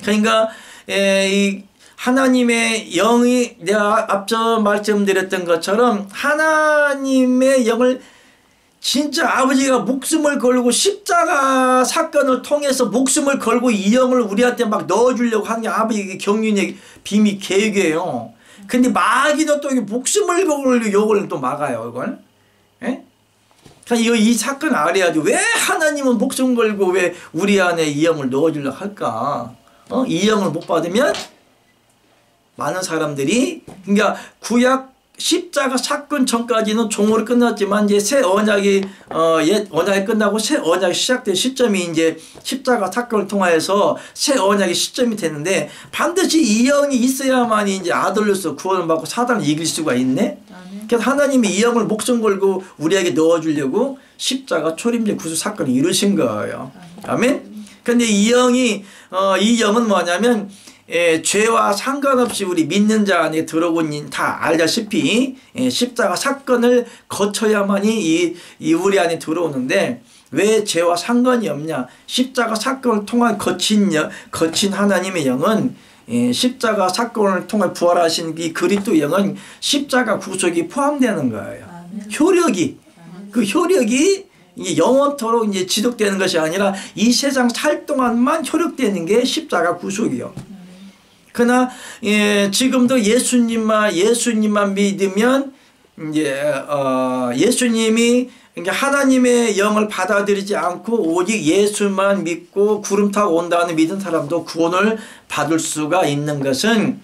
그러니까 이 하나님의 영이 내가 앞서 말씀드렸던 것처럼 하나님의 영을 진짜 아버지가 목숨을 걸고 십자가 사건을 통해서 목숨을 걸고 이 영을 우리한테 막 넣어주려고 하는 게 아버지의 경륜의 비밀 계획이에요. 근데 마귀도 또 목숨을 걸고 이걸 또 막아요. 이걸. 예? 그러니까 이 사건을 알아야죠. 왜 하나님은 목숨 걸고 왜 우리 안에 이 영을 넣어주려고 할까? 이 영을 못 받으면 많은 사람들이 그러니까 구약 십자가 사건 전까지는 종으로 끝났지만 이제 새 언약이 옛 언약이 끝나고 새 언약이 시작된 시점이 이제 십자가 사건을 통하여서 새 언약의 시점이 되는데 반드시 이 영이 있어야만이 이제 아들로서 구원을 받고 사단을 이길 수가 있네. 그래서 하나님이 이 영을 목숨 걸고 우리에게 넣어주려고 십자가 초림제 구속 사건을 이루신 거예요. 아멘. 근데 이 영은 뭐냐면 죄와 상관없이 우리 믿는 자 안에 들어온 다 알다시피 십자가 사건을 거쳐야만이 이 우리 안에 들어오는데 왜 죄와 상관이 없냐? 십자가 사건을 통한 거친 하나님의 영은 십자가 사건을 통해 부활하신 이 그리스도 영은 십자가 구속이 포함되는 거예요. 효력이 그 효력이 이게 영원토록 이제 지속되는 것이 아니라 이 세상 살 동안만 효력되는 게 십자가 구속이요. 그러나 지금도 예수님만 믿으면 이제 예수님이 그러니까 하나님의 영을 받아들이지 않고 오직 예수만 믿고 구름 타고 온다는 믿은 사람도 구원을 받을 수가 있는 것은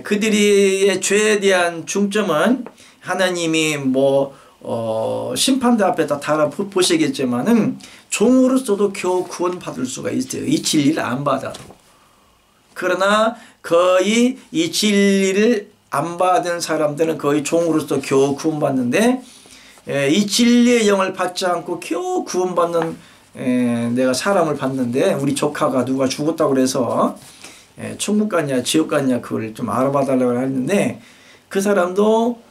그들의 죄에 대한 중점은 하나님이 심판대 앞에다 달아보시겠지만은 종으로서도 겨우 구원받을 수가 있어요. 이 진리를 안 받아도. 그러나 거의 이 진리를 안 받은 사람들은 거의 종으로서 겨우 구원받는데 이 진리의 영을 받지 않고 겨우 구원받는 내가 사람을 봤는데 우리 조카가 누가 죽었다고 그래서 천국 갔냐 지옥 갔냐 그걸 좀 알아봐 달라고 했는데 그 사람도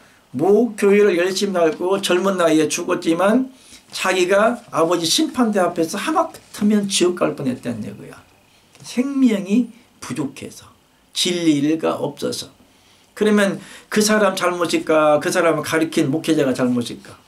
교회를 열심히 다니고 젊은 나이에 죽었지만 자기가 아버지 심판대 앞에서 하마터면 지옥 갈 뻔했다는 얘기야. 생명이 부족해서 진리가 없어서. 그러면 그 사람 잘못일까? 그 사람을 가르친 목회자가 잘못일까?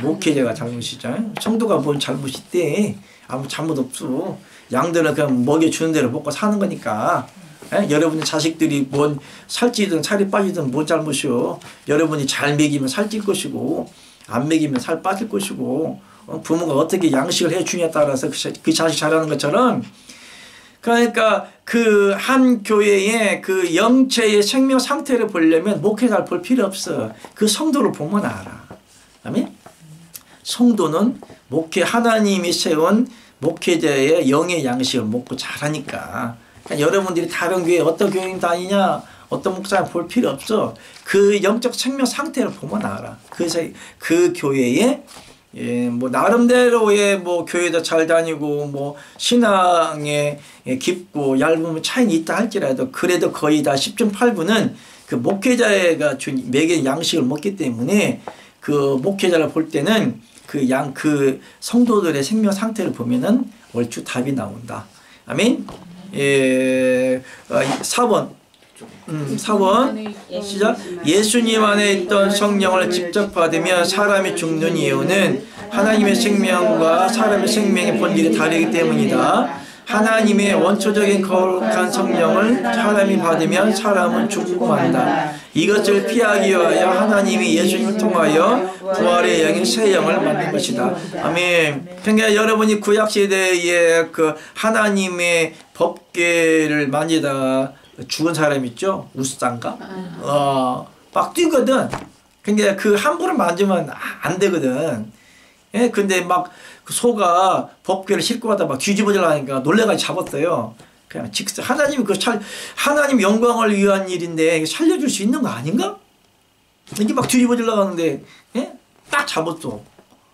목회자가 잘못이죠. 성도가 뭔 잘못이 있대. 아무 잘못 없어. 양들은 그냥 먹여주는 대로 먹고 사는 거니까. 여러분의 자식들이 뭔 살찌든 살이 빠지든 뭔 잘못이요. 여러분이 잘 먹이면 살찔 것이고 안 먹이면 살 빠질 것이고 부모가 어떻게 양식을 해주냐에 따라서 그 자식 잘하는 것처럼 그러니까 그 한 교회의 그 영체의 생명 상태를 보려면 목회자를 볼 필요 없어. 그 성도를 보면 알아. 아멘? 성도는 하나님이 세운 목회자의 영의 양식을 먹고 자라니까. 그러니까 여러분들이 다른 교회 어떤 교회 다니냐 어떤 목사님 볼 필요 없어. 그 영적 생명 상태를 보면 알아. 그래서 그 교회에 나름대로의 교회도 잘 다니고 신앙에 깊고 얇으면 차이는 있다 할지라도 그래도 거의 다 10중 8구는 그 목회자가 매긴 양식을 먹기 때문에 그 목회자를 볼 때는 그 성도들의 생명 상태를 보면은 얼추 답이 나온다. 아멘. 4번. 4번 시작. 예수님 안에 있던 성령을 직접 받으면 사람이 죽는 이유는 하나님의 생명과 사람의 생명의 본질이 다르기 때문이다. 하나님의 원초적인 거룩한 성령을 사람이 받으면 사람은 죽고 만다. 이것을 피하기 위하여 하나님이 예수님을 통하여 부활의 영인 새 영을 만든 것이다. 아멘. 그러니까 여러분이 구약시대에 그 하나님의 법궤를 만지다가 죽은 사람 있죠? 우스장가? 막 뛰거든. 그러니까 그 함부로 만지면 안 되거든. 예, 근데 막 그 소가 법궤를 싣고 가다 막 뒤집어지려니까 놀래가지고 잡았어요. 그냥 하나님 하나님 영광을 위한 일인데 살려줄 수 있는 거 아닌가? 이게 막 뒤집어지려고 하는데, 예? 딱 잡았어.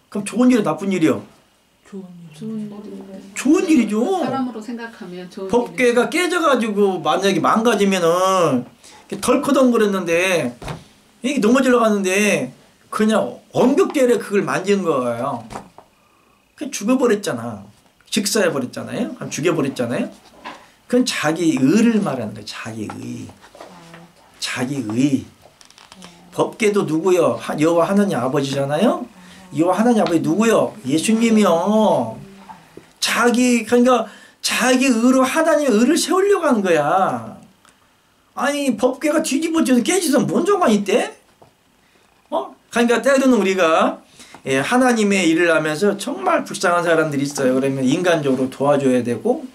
그럼 좋은 일이야, 나쁜 일이야? 좋은 일이죠. 사람으로 생각하면 좋은 법궤가 깨져가지고 만약에 망가지면은 덜커덩거렸는데 이게 넘어지려고 하는데 그냥 엉겹결에 그걸 만진 거예요. 그냥 죽어버렸잖아. 직사해버렸잖아요. 죽여버렸잖아요. 그건 자기 의를 말하는 거예요. 자기 의. 자기 의. 법궤도 누구요? 여호와 하나님 아버지잖아요. 여호와 하나님 아버지 누구요? 예수님이요. 그러니까 자기 의로 하나님의 의를 세우려고 하는 거야. 아니 법궤가 뒤집어져서 깨져서 뭔 상관이 있대? 그러니까 때로는 우리가 하나님의 일을 하면서 정말 불쌍한 사람들이 있어요. 그러면 인간적으로 도와줘야 되고,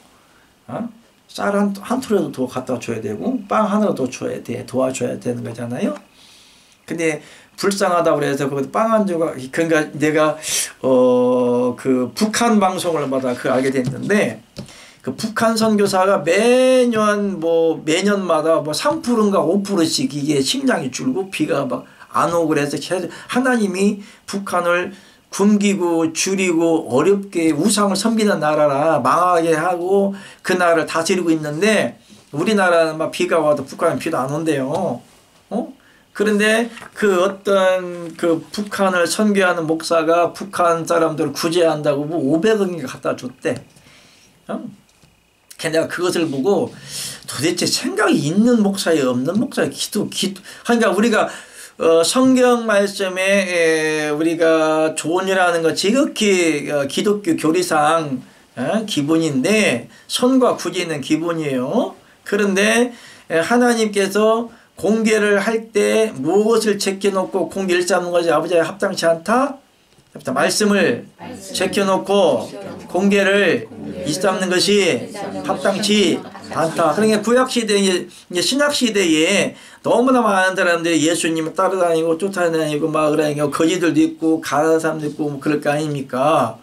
쌀 한 톨이라도 더 갖다 줘야 되고, 빵 하나라도 줘야 돼. 도와줘야 되는 거잖아요. 근데 불쌍하다고 그래서 그 빵 한 조각, 그러니까 내가 그 북한 방송을 받아 그 알게 됐는데, 그 북한 선교사가 매년마다 3%인가 5%씩 이게 식량이 줄고 비가 막 안 오고 그래서 하나님이 북한을 굶기고 줄이고 어렵게 우상을 섬기는 나라라 망하게 하고 그 나라를 다스리고 있는데 우리나라는 막 비가 와도 북한은 비도 안 온대요. 그런데 그 어떤 그 북한을 선교하는 목사가 북한 사람들을 구제한다고 뭐 500억인가 갖다 줬대. 내가 그것을 보고 도대체 생각이 있는 목사에 없는 목사에 그러니까 우리가 성경 말씀에 우리가 좋은 일 하는 거 지극히 기독교 교리상 기본인데 선과 구제는 기본이에요. 그런데 하나님께서 공개를 할 때 무엇을 제껴놓고 공개를 잡는 것이 아버지와 합당치 않다? 말씀을 제껴놓고 공개를 일삼는 것이 합당치 않다. 그러니까 구약시대, 이제 신약시대에 너무나 많은 사람들이 예수님을 따라다니고 쫓아다니고 막 그러니까 거지들도 있고 가난한 사람도 있고 뭐 그럴 거 아닙니까?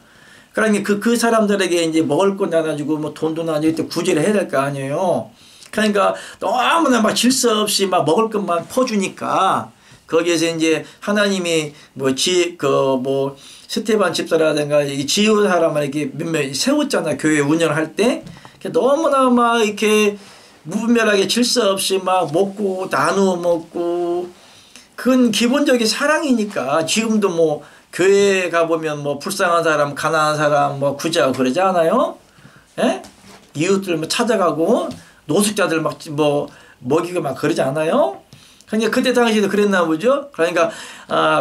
그러니까 그 사람들에게 이제 먹을 거 나눠주고 뭐 돈도 나눠주고 구제를 해야 될 거 아니에요. 그러니까 너무나 막 질서 없이 막 먹을 것만 퍼주니까 거기에서 이제 하나님이 스테반 집사라든가 지우 사람을 이렇게 몇몇 세웠잖아. 교회 운영할 때. 너무나 막 이렇게 무분별하게 질서 없이 막 먹고 나누어 먹고 그건 기본적인 사랑이니까 지금도 뭐 교회 가보면 뭐 불쌍한 사람, 가난한 사람 뭐 구제하고 그러지 않아요? 예? 이웃들 뭐 찾아가고 노숙자들 막 뭐 먹이고 막 그러지 않아요? 그러니까 그때 당시에도 그랬나 보죠. 그러니까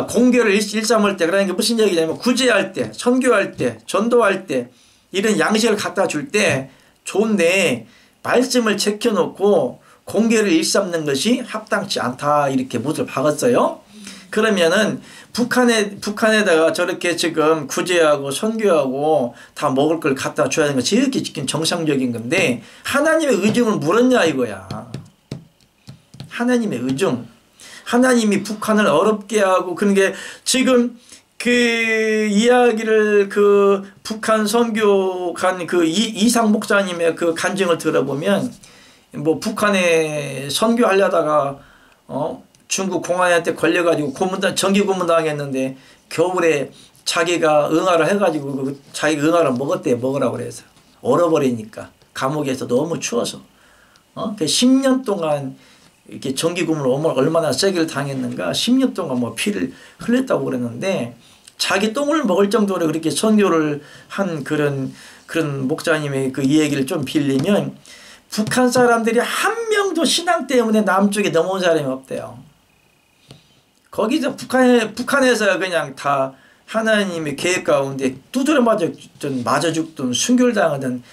공개를 일삼을 때 그러니까 무슨 얘기냐면 구제할 때, 선교할 때, 전도할 때 이런 양식을 갖다 줄 때 좋은데 말씀을 제껴놓고 공개를 일삼는 것이 합당치 않다 이렇게 못을 박았어요. 그러면은 북한에다가 저렇게 지금 구제하고 선교하고 다 먹을 걸 갖다 줘야 하는 거 지극히 지금 정상적인 건데 하나님의 의중을 물었냐 이거야. 하나님의 의중. 하나님이 북한을 어렵게 하고 그런 게 지금 그 이야기를 그 북한 선교간 그 이상 목사님의 그 간증을 들어보면 뭐 북한에 선교하려다가 중국 공안한테 걸려가지고 전기 고문당했는데 겨울에 자기가 응아를 해가지고 자기가 응아를 먹었대요. 먹으라고 그래서 얼어버리니까 감옥에서 너무 추워서 10년 동안 이렇게 전기고문을 얼마나 세게 당했는가 10년 동안 뭐 피를 흘렸다고 그랬는데 자기 똥을 먹을 정도로 그렇게 선교를 한 그런 목사님의 그 얘기를 좀 빌리면 북한 사람들이 한 명도 신앙 때문에 남쪽에 넘어온 사람이 없대요. 거기서 북한에서 그냥 다 하나님의 계획 가운데 두드려 맞아 죽든 순교를 당하든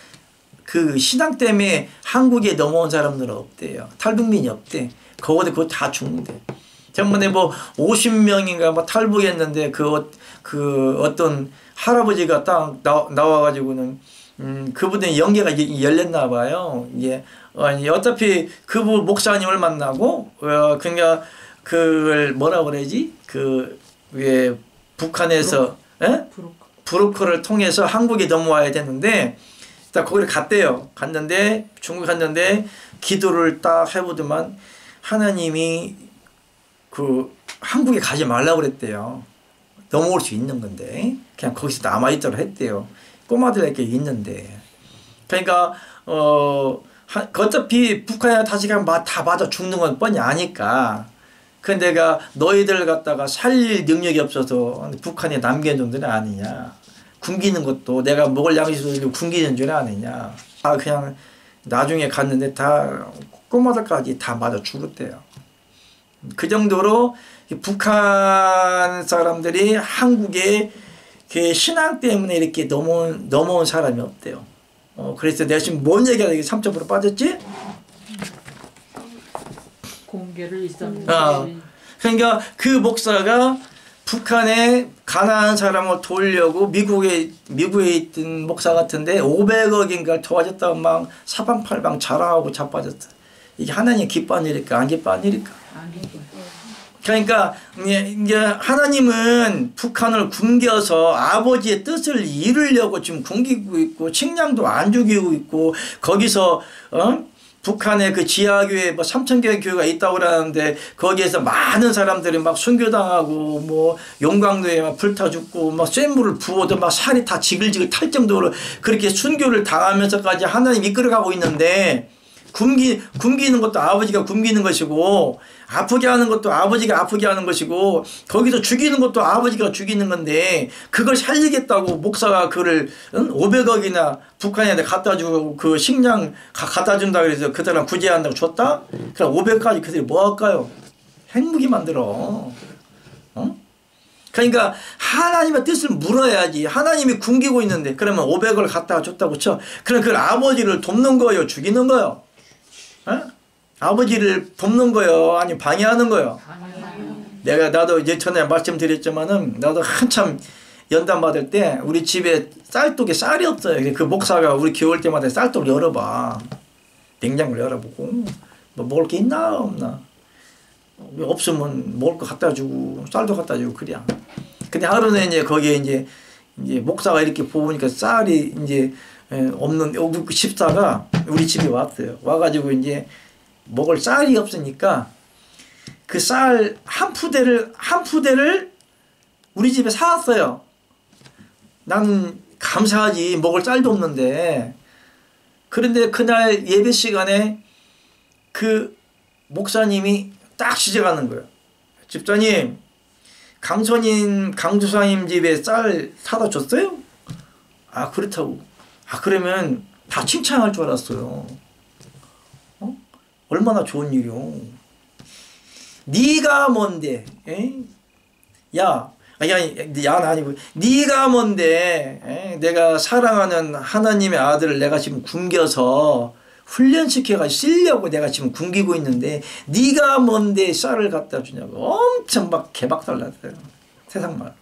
그 신앙 때문에 한국에 넘어온 사람들은 없대요. 탈북민이 없대. 거기서 그거 다 죽는데. 전번에 뭐 50명인가 뭐 탈북했는데 그 어떤 할아버지가 딱 나와가지고는 그분의 영계가 열렸나 봐요. 예. 아니 어차피 그분 목사님을 만나고 그러니까 그걸 뭐라 그러지? 그 왜 북한에서 브로커를 통해서 한국에 넘어와야 되는데 딱 거기를 갔대요. 갔는데 중국 갔는데 기도를 딱 해보더만 하나님이 그 한국에 가지 말라고 그랬대요. 넘어올 수 있는 건데 그냥 거기서 남아있도록 했대요. 꼬마들에게 있는데 그러니까 어차피 북한에 다시 가면 다 맞아 죽는 건 뻔히 아니까 근데 내가 너희들 갖다가 살릴 능력이 없어서 북한에 남겨놓은 줄 아니냐. 굶기는 것도 내가 먹을 양식을 굶기는 줄 아니냐. 그냥 나중에 갔는데 다 꼬마들까지 다 맞아 죽었대요. 그 정도로 북한 사람들이 한국에 신앙 때문에 이렇게 넘어온 사람이 없대요. 그래서 내가 지금 뭔 얘기하다 3점으로 빠졌지? 공개를 있었는데. 그러니까 그 목사가 북한에 가난한 사람을 도우려고 미국에 있던 목사 같은데 500억인가를 도와줬다고 막 사방팔방 자랑하고 자빠졌다. 이게 하나님 기뻐하는 일일까 안 기뻐하는 일일까? 안 기뻐요. 그러니까 이제 하나님은 북한을 굶겨서 아버지의 뜻을 이루려고 지금 굶기고 있고 식량도 안 죽이고 있고 거기서 북한에 그 지하교회 뭐 3,000개의 교회가 있다고 그러는데 거기에서 많은 사람들이 막 순교당하고 뭐 용광로에 막 불타 죽고 막 쇳물을 부어도 막 살이 다 지글지글 탈 정도로 그렇게 순교를 당하면서까지 하나님 이끌어가고 있는데 굶기는 것도 아버지가 굶기는 것이고 아프게 하는 것도 아버지가 아프게 하는 것이고 거기서 죽이는 것도 아버지가 죽이는 건데 그걸 살리겠다고 목사가 그를 500억이나 북한에 갖다 주고 그 식량 갖다 준다 그래서 그 사람 구제한다고 줬다? 그럼 500까지 그들이 뭐 할까요? 핵무기 만들어. 그러니까 하나님의 뜻을 물어야지. 하나님이 굶기고 있는데 그러면 500을 갖다가 줬다고 쳐. 그럼 그 아버지를 돕는 거예요? 죽이는 거예요? 아버지를 돕는 거요? 아니 방해하는 거요? 나도 이제 전에 말씀드렸지만은 나도 한참 연단 받을 때 우리 집에 쌀독에 쌀이 없어요. 그 목사가 우리 교회 올 때마다 쌀독을 열어봐. 냉장고를 열어보고 뭐 먹을 게 있나 없나. 없으면 먹을 거 갖다 주고 쌀도 갖다 주고 그래. 근데 하루는 이제 거기에 이제 목사가 이렇게 보니까 쌀이 이제 없는 집사가 우리 집에 왔어요. 와가지고 이제 먹을 쌀이 없으니까 그 쌀 한 푸대를 우리 집에 사왔어요. 나는 감사하지 먹을 쌀도 없는데. 그런데 그날 예배 시간에 그 목사님이 딱 시작하는 거예요. 집사님, 강도사님 집에 쌀 사다 줬어요? 아 그렇다고. 그러면 다 칭찬할 줄 알았어요. 얼마나 좋은 일이요. 네가 뭔데? 야는 아니고 네가 뭔데? 내가 사랑하는 하나님의 아들을 내가 지금 굶겨서 훈련시켜가 쓰려고 내가 지금 굶기고 있는데 네가 뭔데 쌀을 갖다 주냐고 엄청 막 개박살 났어요. 세상 말로.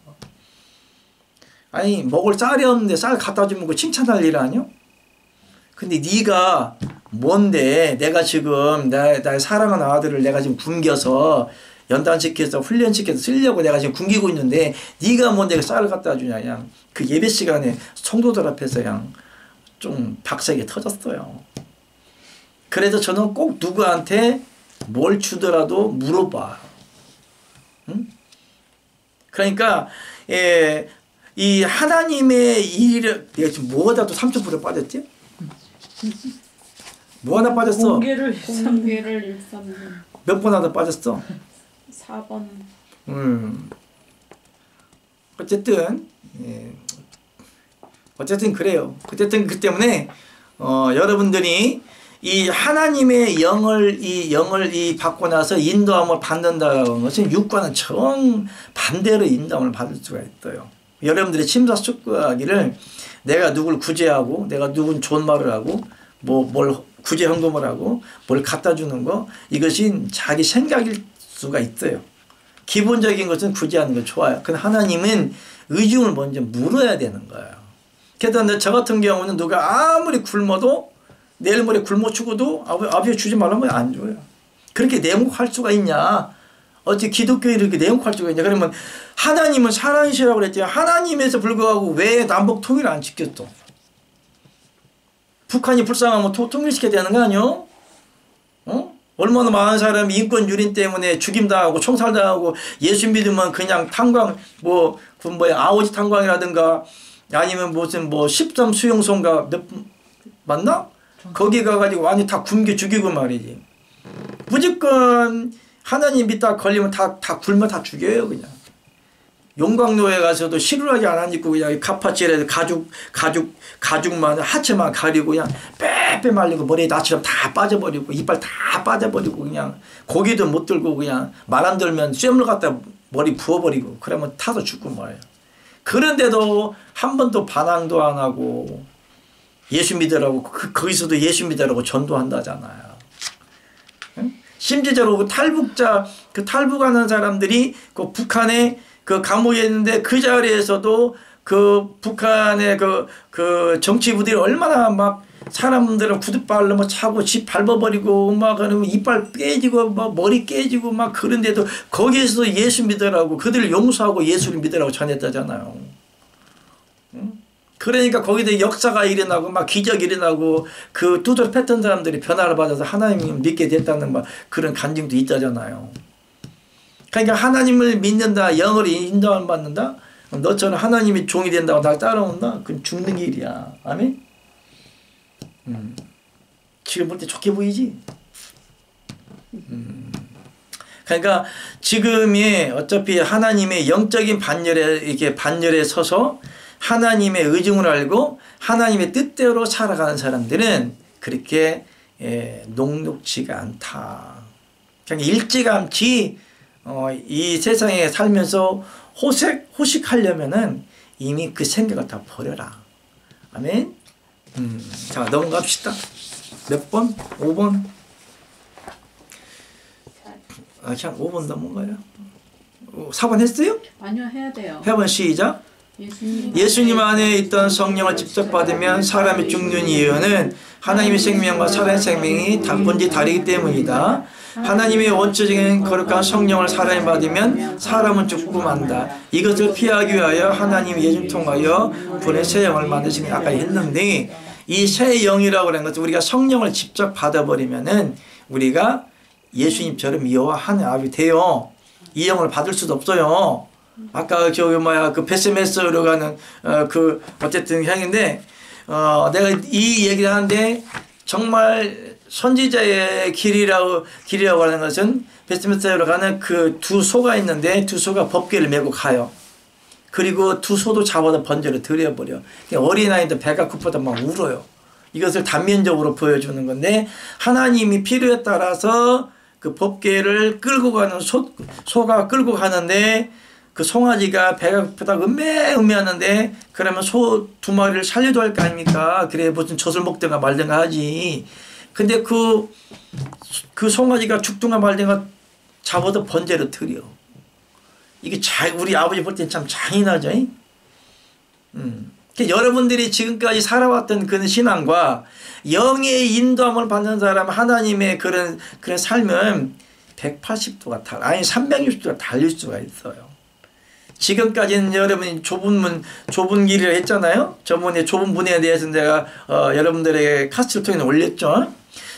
아니 먹을 쌀이 없는데 쌀 갖다 주면 그 칭찬할 일 아니요? 근데 네가 뭔데 내가 지금 나의 사랑하는 아들을 내가 지금 굶겨서 연단시켜서 훈련시켜서 쓰려고 내가 지금 굶기고 있는데 네가 뭔데 쌀을 갖다 주냐. 그냥 그 예배 시간에 성도들 앞에서 그냥 좀 박세게 터졌어요. 그래서 저는 꼭 누구한테 뭘 주더라도 물어봐. 응? 그러니까 이 하나님의 일을 내가 지금 뭐가 또 3.9로 빠졌지? 뭐 하나 빠졌어? 공개를 일삼는. 공개를 일삼는 몇 번 하다 빠졌어? 4번. 어쨌든 예. 어쨌든 그래요. 어쨌든 그 때문에 여러분들이 이 하나님의 영을 이 받고 나서 인도함을 받는다는 것은 육과는 정 반대로 인도함을 받을 수가 있어요. 여러분들이 심사숙고하기를 내가 누굴 구제하고 내가 누군 좋은 말을 하고 뭘 구제 헌금을 하고 뭘 갖다 주는 거 이것이 자기 생각일 수가 있어요. 기본적인 것은 구제하는 거 좋아요. 근데 하나님은 의중을 먼저 물어야 되는 거예요. 그래서 저 같은 경우는 누가 아무리 굶어도 내일 모레 굶어 죽어도 아버지 주지 말라면 안 줘요. 그렇게 내목할 수가 있냐? 어찌 기독교에 이렇게 내목할 수가 있냐? 그러면 하나님은 사랑이시라고 그랬지. 하나님에서 불구하고 왜 남북 통일을 안 지켰어? 북한이 불쌍하면 통일시켜야 되는 거 아니요? 얼마나 많은 사람이 인권 유린 때문에 죽임당하고 총살당하고 예수 믿으면 그냥 탄광 아오지 탄광이라든가 아니면 무슨 13 수용소인가 맞나? 거기 가가지고 완전 다 굶겨 죽이고 말이지. 무조건 하나님 믿다 걸리면 다 굶어 다 죽여요 그냥. 용광로에 가서도 시루라기 안 입고 그냥 가파질에 가죽만 하체만 가리고 그냥 빼빼 말리고 머리에 나처럼 다 빠져버리고 이빨 다 빠져버리고 그냥 고기도 못 들고 그냥 말 안 들면 쇳물 갖다 머리 부어버리고 그러면 타서 죽고 말이에요. 그런데도 한 번도 반항도 안 하고 예수 믿으라고 거기서도 예수 믿으라고 전도한다잖아요. 응? 심지어로 탈북하는 사람들이 그 북한에 그 감옥에 있는데 그 자리에서도 그 북한의 그 정치부들이 얼마나 막 사람들을 구두발로 뭐 차고 집 밟아버리고 막 그러면 이빨 깨지고 막 머리 깨지고 막 그런데도 거기에서도 예수 믿으라고 그들을 용서하고 예수를 믿으라고 전했다잖아요. 응? 그러니까 거기다 역사가 일어나고 막 기적이 일어나고 그 두드러 팼던 사람들이 변화를 받아서 하나님을 믿게 됐다는 막 그런 간증도 있다잖아요. 그러니까 하나님을 믿는다, 영을 인도함을 받는다. 너처럼 하나님이 종이 된다고 날 따라온다. 그건 죽는 길이야. 아멘. 지금 볼 때 좋게 보이지. 그러니까 지금이 어차피 하나님의 영적인 반열에 서서 하나님의 의중을 알고 하나님의 뜻대로 살아가는 사람들은 그렇게 녹록지가 않다. 그냥 일찌감치 이 세상에 살면서 호식하려면은 이미 그 생각을 다 버려라. 아멘. 자, 넘어갑시다. 몇 번? 5번? 그냥 5번 넘어가요. 4번 했어요? 아니요, 해야 돼요. 해본 시작. 예수님 안에 있던 성령을 직접 받으면 사람이 죽는 이유는 하나님의 생명과 살아있는 생명이 본질이 다르기 때문이다. 하나님의 원초적인 거룩한 성령을 사람이 받으면 사람은 죽고 만다. 이것을 피하기 위하여 하나님이 예수를 통하여 분의 새 영을 만드신 게 아까 했는데 이 새 영이라고 하는 것은 우리가 성령을 직접 받아버리면은 우리가 예수님처럼 여호와 하나님 아버지 돼요. 이 영을 받을 수도 없어요. 아까 그 베스메스로 가는 어쨌든 향인데 내가 이 얘기를 하는데 정말 선지자의 길이라고 하는 것은 베스메스로 가는 그 두 소가 있는데 두 소가 법궤를 메고 가요. 그리고 두 소도 잡아서 번제로 드려버려. 어린아이도 배가 고프다 막 울어요. 이것을 단면적으로 보여주는 건데 하나님이 필요에 따라서 그 법궤를 끌고 가는 소가 끌고 가는데 그 송아지가 배가 고프다 음매하는데 그러면 소 두 마리를 살려도 할 거 아닙니까? 그래 무슨 젖을 먹든가 말든가 하지. 근데 그 송아지가 죽든가 말든가 잡아도 번제로 드려. 이게 우리 아버지 볼 땐 참 잔인하죠. 여러분들이 지금까지 살아왔던 그런 신앙과 영의 인도함을 받는 사람 하나님의 그런 삶은 180도가 아니 360도가 달릴 수가 있어요. 지금까지는 여러분이 좁은 길이라 했잖아요. 저번에 좁은 분야에 대해서 내가 여러분들에게 카스트를 통해 올렸죠.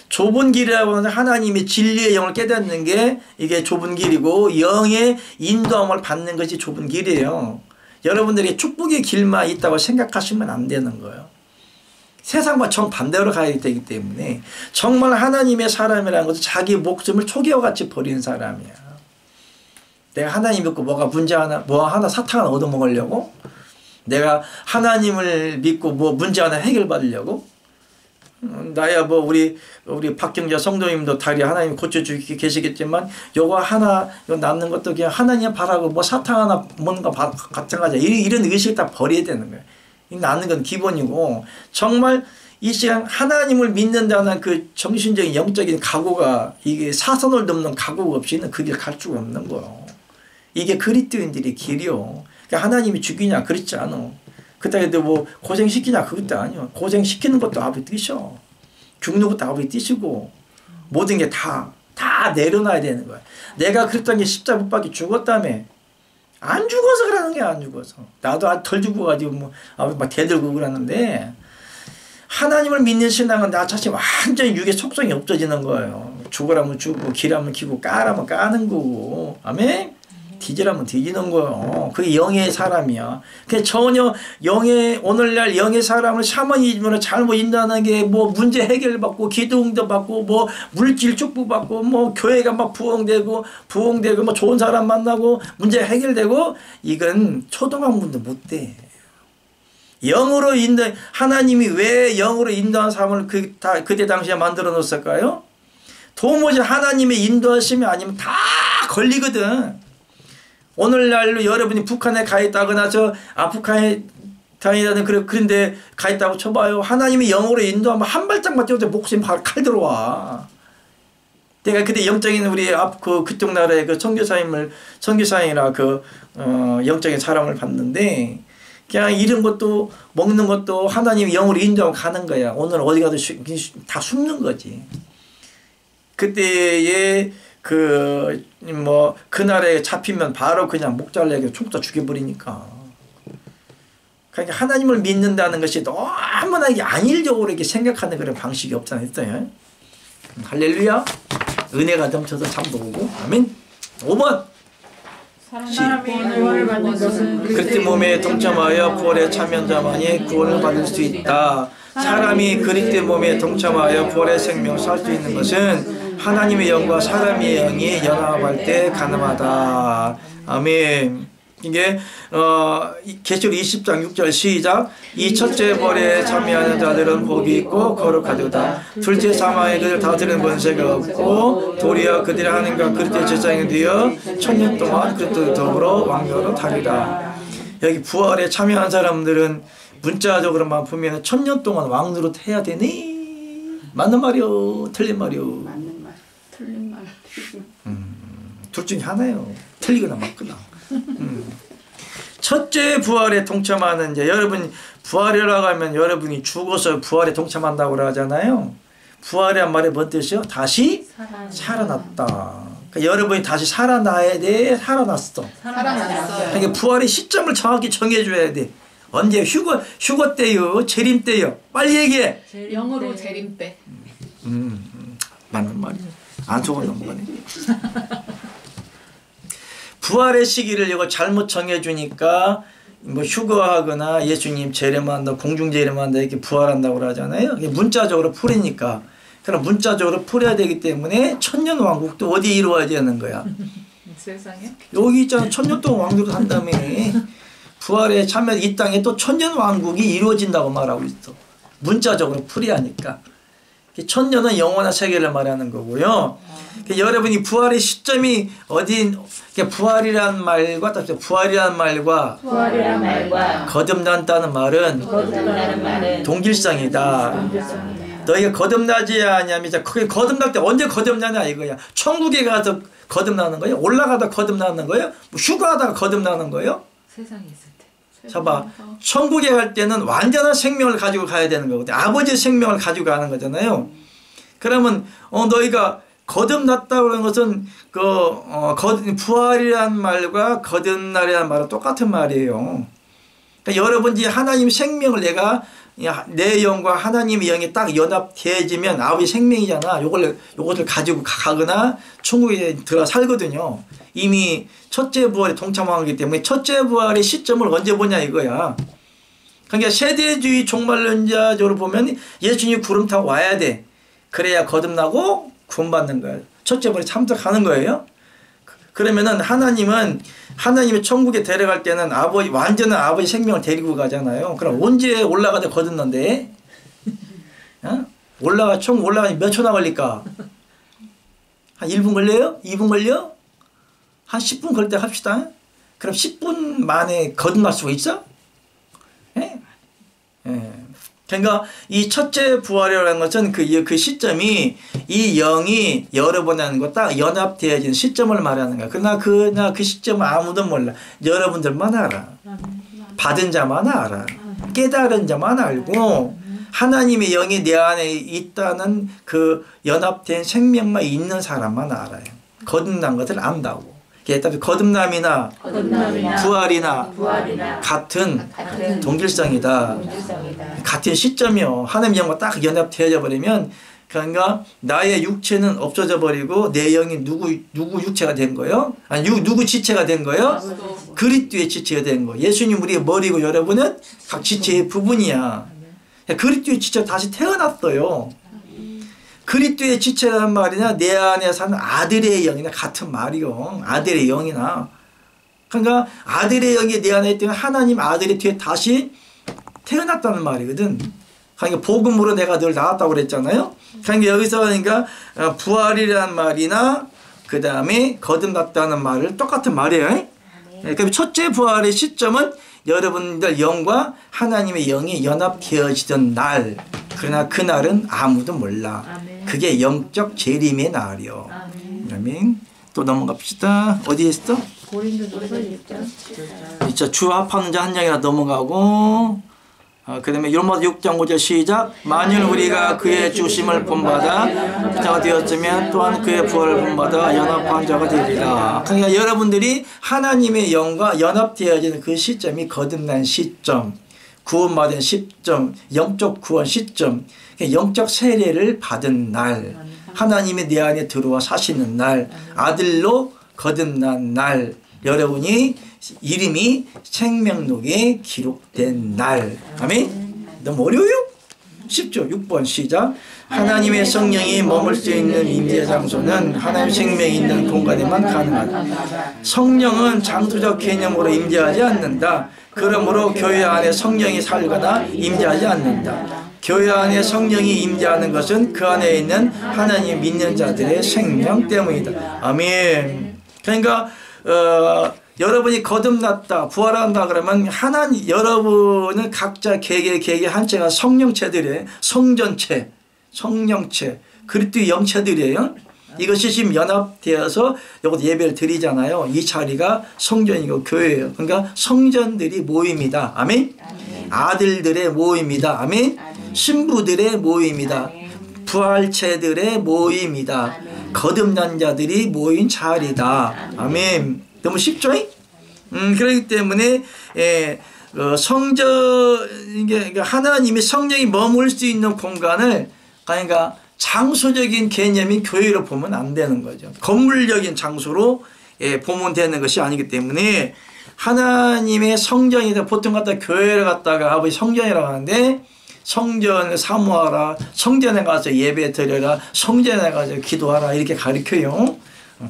좁은 길이라고 하는 하나님의 진리의 영을 깨닫는 게 이게 좁은 길이고 영의 인도함을 받는 것이 좁은 길이에요. 여러분들이 축복의 길만 있다고 생각하시면 안 되는 거예요. 세상과 정반대로 가야 되기 때문에 정말 하나님의 사람이라는 것은 자기 목숨을 초기와 같이 버리는 사람이야. 내가 하나님 믿고 뭐 하나 사탕 하나 얻어먹으려고? 내가 하나님을 믿고 뭐 문제 하나 해결받으려고? 나야 뭐 우리 박경자 성도님도 다리 하나님 고쳐주기 계시겠지만 요거 하나 요 남는 것도 그냥 하나님 바라고 뭐 사탕 하나 먹는 거 마찬가지야. 이런 의식을 다 버려야 되는 거야. 낳는 건 기본이고 정말 이 시간 하나님을 믿는다는 그 정신적인 영적인 각오가 이게 사선을 넘는 각오가 없이는 그 길 갈 수가 없는 거예요. 이게 그리스도인들의 길이요. 그러니까 하나님이 죽이냐 그렇지 않아. 그때도 뭐 고생시키냐 그것도 아니요. 고생시키는 것도 아버지 뜻이요. 죽는 것도 아버지 뜻이고 모든 게 다 내려놔야 되는 거야. 내가 그랬던 게 십자가 못 박혀 죽었다며. 안 죽어서 그러는 게 안 죽어서. 나도 덜 죽어가지고 막 대들고 그러는데 하나님을 믿는 신앙은 나 자신 완전히 육의 속성이 없어지는 거예요. 죽으라면 죽고 기라면 기고 까라면 까는 거고 아멘? 뒤지라면 뒤지는 거예요. 그게 영의 사람이야. 그 전혀 오늘날 영의 사람을 샤머니즘으로 잘못 인도하는 게 뭐 문제 해결받고 기도응답 받고 뭐 물질 축복 받고 뭐 교회가 막 부흥되고 뭐 좋은 사람 만나고 문제 해결되고 이건 초등학문도 못 돼. 영으로 하나님이 왜 영으로 인도한 사람을 그때 당시에 만들어 놓았을까요? 도무지 하나님의 인도하심이 아니면 다 걸리거든. 오늘날로 여러분이 북한에 가 있다거나 저 아프간에 다니다는 그런데 가 있다고 쳐봐요. 하나님이 영으로 인도하면 한 발짝만 뛰어도 목숨이 바로 칼 들어와. 내가 그때 영적인 우리 그쪽 나라의 그 선교사님이나 영적인 사람을 봤는데 그냥 이런 것도 먹는 것도 하나님이 영으로 인도하고 가는 거야. 오늘 어디 가도 다 숨는 거지. 그때의 그 나라에 잡히면 바로 그냥 목 잘라서 총 쏴 죽여버리니까. 그러니까 하나님을 믿는다는 것이 너무나 안일적으로 이렇게 생각하는 그런 방식이 없잖아요. 할렐루야. 은혜가 넘쳐서 잠도 오고. 아멘. 5번. 사람이 구원을 받는 것은 그리스도 몸에 동참하여 부활에 참여한 자만이 구원을 받을 수 있다. 사람이 그리스도 몸에 동참하여 부활의 생명을 살 수 있는 것은 하나님의 영과 사람의 영이 연합할 때 가능하다. 아멘. 이게 계시록 20장 6절 시작. 이 첫째 벌에 참여하는 자들은 복이 있고 거룩하도다. 둘째 사망에 그들 다스리는 권세가 없고 도리어 그들이 하나님과 그리스도의 제사장이 되어 천년 동안 그리스도와 더불어 왕노로 다리라. 여기 부활에 참여한 사람들은 문자적으로만 보면 천년 동안 왕노릇 해야 되네. 맞는 말이요, 틀린 말이요. 맞는 말, 틀린 말. 둘 중에 하나요. 틀리거나 맞거나. 첫째 부활에 동참하는 이제 여러분 부활이라고 하면 여러분이 죽어서 부활에 동참한다고 하잖아요. 부활이란 말이 뭔 뜻이요? 다시 살아났다. 그러니까 여러분이 다시 살아나야 돼. 살아났어. 그러니까 부활의 시점을 정확히 정해줘야 돼. 언제 휴거 때요? 재림 때요? 빨리 얘기해. 영어로 재림 때. 맞는 말이야. 안 속아 넘어가네. 부활의 시기를 이거 잘못 정해주니까 뭐 휴거하거나 예수님 재림한다, 공중 재림한다 이렇게 부활한다고 하잖아요. 이게 문자적으로 풀이니까. 그럼 문자적으로 풀어야 되기 때문에 천년 왕국도 어디 이루어야 되는 거야? 세상에? 여기 있잖아. 천년 동안 왕국을 한 다음에 부활에 참여 이 땅에 또 천년 왕국이 이루어진다고 말하고 있어. 문자적으로 풀이하니까. 천년은 영원한 세계를 말하는 거고요. 여러분이 부활의 시점이 어디 부활이란 말과 거듭난다는 말은 동질성이다. 너희가 거듭나지 않냐면 그게 거듭날 때 언제 거듭나냐 이거야. 천국에 가서 거듭나는 거예요? 올라가다 거듭나는 거예요? 뭐 휴가하다가 거듭나는 거예요? 세상에 있을 때. 봐봐. 천국에 갈 때는 완전한 생명을 가지고 가야 되는 거거든. 아버지의 생명을 가지고 가는 거잖아요. 그러면 너희가 거듭났다고 하는 것은 부활이란 말과 거듭날이란 말은 똑같은 말이에요. 그러니까 여러분이 하나님 생명을 내가 내 영과 하나님의 영이 딱 연합되어지면 아버지 생명이잖아. 요것을 가지고 가거나 천국에 들어 살거든요. 이미 첫째 부활에 동참하기 때문에 첫째 부활의 시점을 언제 보냐 이거야. 그러니까 세대주의 종말론자적으로 보면 예수님이 구름 타고 와야 돼. 그래야 거듭나고 구원받는 거예요. 첫째 번에 참석하는 거예요. 그러면은 하나님은 하나님의 천국에 데려갈 때는 아버지 완전한 아버지 생명을 데리고 가잖아요. 그럼 언제 올라가다 거듭난대? 어? 천국 올라가니 몇 초나 걸릴까? 한 1분 걸려요? 2분 걸려? 한 10분 걸 때 합시다. 그럼 10분 만에 거듭날 수가 있어? 예? 예. 그러니까 이 첫째 부활이라는 것은 그 시점이 이 영이 여러분에 하는 거 딱 연합되어지는 시점을 말하는 거야. 그러나 그 시점은 아무도 몰라. 여러분들만 알아. 받은 자만 알아. 깨달은 자만 알고 하나님의 영이 내 안에 있다는 그 연합된 생명만 있는 사람만 알아요. 거듭난 것을 안다고. 거듭남이나 부활이나 같은 동질성이다. 같은 시점이요. 하나님의 영과 딱 연합되어져 버리면 그러니까 나의 육체는 없어져 버리고 내 영이 누구 육체가 된 거예요? 아니 누구 지체가 된 거예요? 그리스도의 지체가 된 거예요. 예수님 우리의 머리고 여러분은 각 지체의 부분이야. 그리스도의 지체가 다시 태어났어요. 그리스도의 지체라는 말이나 내 안에 사는 아들의 영이나 같은 말이요. 아들의 영이나. 그러니까 아들의 영이 내 안에 있다면 하나님 아들이 뒤에 다시 태어났다는 말이거든. 그러니까 복음으로 내가 늘 나왔다고 그랬잖아요. 그러니까 여기서 그러니까 부활이라는 말이나 그 다음에 거듭났다는 말을 똑같은 말이에요. 그러니까 첫째 부활의 시점은 여러분들 영과 하나님의 영이 연합되어지던 날. 그러나 그날은 아무도 몰라. 그게 영적 재림의 날이요. 아멘. 또 넘어갑시다. 어디에 있어? 고린도전서 6장. 주 합하는 자 한 장이나 넘어가고 그 다음에 로마서 6장 5절 시작. 만일 우리가 그의 주심을 본받아 자가 되었으면 또한 그의 부활을 본받아 연합한 자가 되리라. 그러니까 여러분들이 하나님의 영과 연합되어지는 그 시점이 거듭난 시점, 구원받은 시점, 영적 구원 시점, 영적 세례를 받은 날, 하나님이 내 안에 들어와 사시는 날, 아들로 거듭난 날, 여러분이 이름이 생명록에 기록된 날. 아멘. 너무 어려워요? 쉽죠? 6번 시작. 하나님의 성령이 머물 수 있는 임재 장소는 하나님의 생명이 있는 공간에만 가능하다. 성령은 장소적 개념으로 임재하지 않는다. 그러므로 교회 안에 성령이 살거나 임재하지 않는다. 교회 안에 성령이 임재하는 것은 그 안에 있는 하나님 믿는 자들의 생명 때문이다. 아멘. 그러니까 여러분이 거듭났다, 부활한다 그러면 하나님 여러분은 각자 개개 한체가 성령체들이에요. 성전체, 성령체, 그리스도의 영체들이에요. 이것이 지금 연합되어서 여기서 예배를 드리잖아요. 이 자리가 성전이고 교회예요. 그러니까 성전들이 모임이다. 아멘. 아들들의 모임이다. 아멘. 신부들의 모임이다. 부활체들의 모임이다. 거듭난 자들이 모인 자리다. 아멘. 너무 쉽죠? 그렇기 때문에 성전, 이게 하나님이 성령이 머물 수 있는 공간을 그러니까 장소적인 개념이 교회로 보면 안 되는 거죠. 건물적인 장소로 보면 되는 것이 아니기 때문에 하나님의 성전이다. 보통 갖다 교회를 갔다가 아버지 성전이라고 하는데 성전을 사모하라, 성전에 가서 예배 드려라, 성전에 가서 기도하라 이렇게 가르쳐요.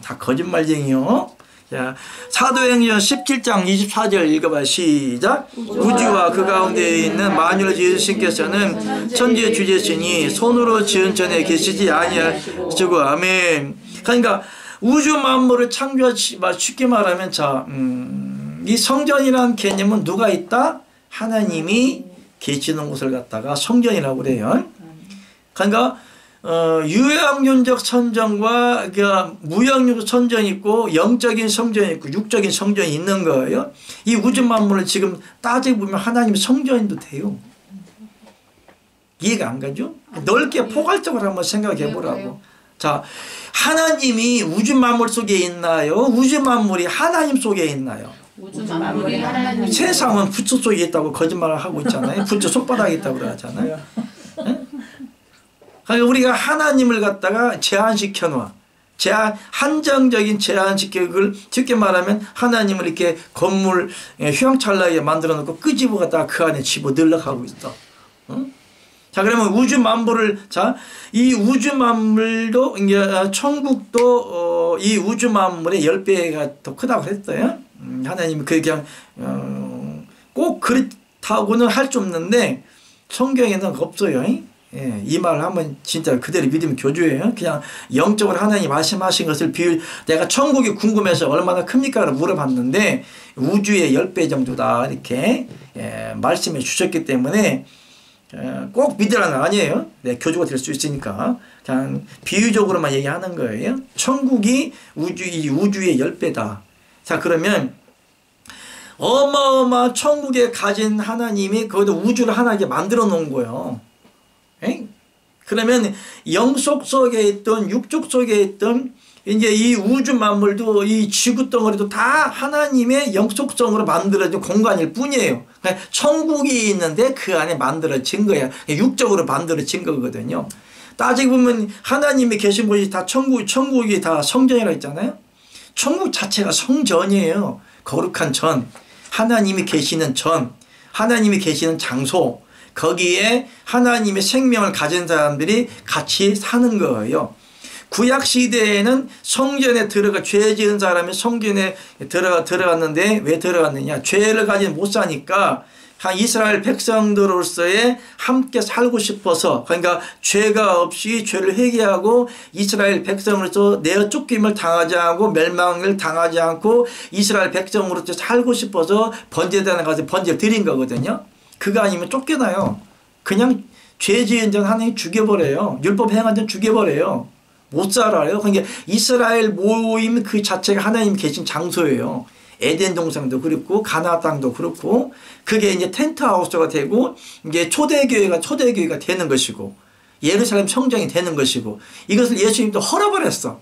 다 거짓말쟁이요. 자, 사도행전 17장 24절 읽어봐. 시작. 우주와 그 가운데 있는 만유를 지으신께서는 천지의 주제시니 손으로 지은 전에 계시지 아니하시고. 아멘. 그러니까 우주 만물을 창조하시, 쉽게 말하면 자, 이 성전이라는 개념은 누가 있다? 하나님이 계시는 곳을 갖다가 성전이라고 그래요. 그러니까 유형론적 성전과 무형론적 성전이 있고 영적인 성전이 있고 육적인 성전이 있는 거예요. 이 우주 만물을 지금 따져보면 하나님의 성전도 돼요. 이해가 안 가죠? 넓게 포괄적으로 한번 생각해 보라고. 자, 하나님이 우주 만물 속에 있나요? 우주 만물이 하나님 속에 있나요? 우주 만물이 하나님. 세상은 부처 속에 있다고 거짓말을 하고 있잖아요. 부처 손바닥에 있다고 그러잖아요. 그러니까 우리가 하나님을 갖다가 제한시켜 놓아. 한정적인 제한시켜 그걸 쉽게 말하면 하나님을 이렇게 건물 휘황찬란하게 만들어 놓고 끄집어 갖다가 그 안에 집어 넣으려고 있어. 자, 그러면 우주 만물을, 자, 이 우주 만물도, 이제 천국도, 이 우주 만물의 10배가 더 크다고 했어요. 하나님이 그냥, 꼭 그렇다고는 할 수 없는데, 성경에는 없어요. 예, 이 말을 한번 진짜 그대로 믿으면 교주예요. 그냥 영적으로 하나님이 말씀하신 것을 내가 천국이 궁금해서 얼마나 큽니까? 라고 물어봤는데, 우주의 10배 정도다. 이렇게, 말씀해 주셨기 때문에, 꼭 믿으라는 거 아니에요. 네, 교주가 될 수 있으니까. 그냥 비유적으로만 얘기하는 거예요. 천국이 이 우주의 10배다. 자, 그러면 어마어마한 천국에 가진 하나님이 거기다 우주를 하나게 만들어 놓은 거예요. 에? 그러면 영속 속에 있던 육족 속에 있던 이제 이 우주 만물도 이 지구 덩어리도 다 하나님의 영속성으로 만들어진 공간일 뿐이에요. 천국이 있는데 그 안에 만들어진 거야. 육적으로 만들어진 거거든요. 따지고 보면 하나님이 계신 곳이 다 천국이 다 성전이라고 했잖아요. 천국 자체가 성전이에요. 거룩한 전, 하나님이 계시는 전, 하나님이 계시는 장소, 거기에 하나님의 생명을 가진 사람들이 같이 사는 거예요. 구약 시대에는 성전에 죄 지은 사람이 성전에 들어갔는데 왜 들어갔느냐? 죄를 가지고 못 사니까 이스라엘 백성들로서의 함께 살고 싶어서, 그러니까 죄가 없이 죄를 회개하고 이스라엘 백성으로서 내어 쫓김을 당하지 않고 멸망을 당하지 않고 이스라엘 백성으로서 살고 싶어서 번제단에 가서 번제를 드린 거거든요. 그거 아니면 쫓겨나요. 그냥 죄 지은 자는 하나님 죽여버려요. 율법 행한 자는 죽여버려요. 못 살아요. 그러니까 이스라엘 모임 그 자체가 하나님 계신 장소예요. 에덴 동산도 그렇고 가나안 땅도 그렇고 그게 이제 텐트하우스가 되고 이제 초대교회가 되는 것이고 예루살렘 성전이 되는 것이고 이것을 예수님도 허락을 했어.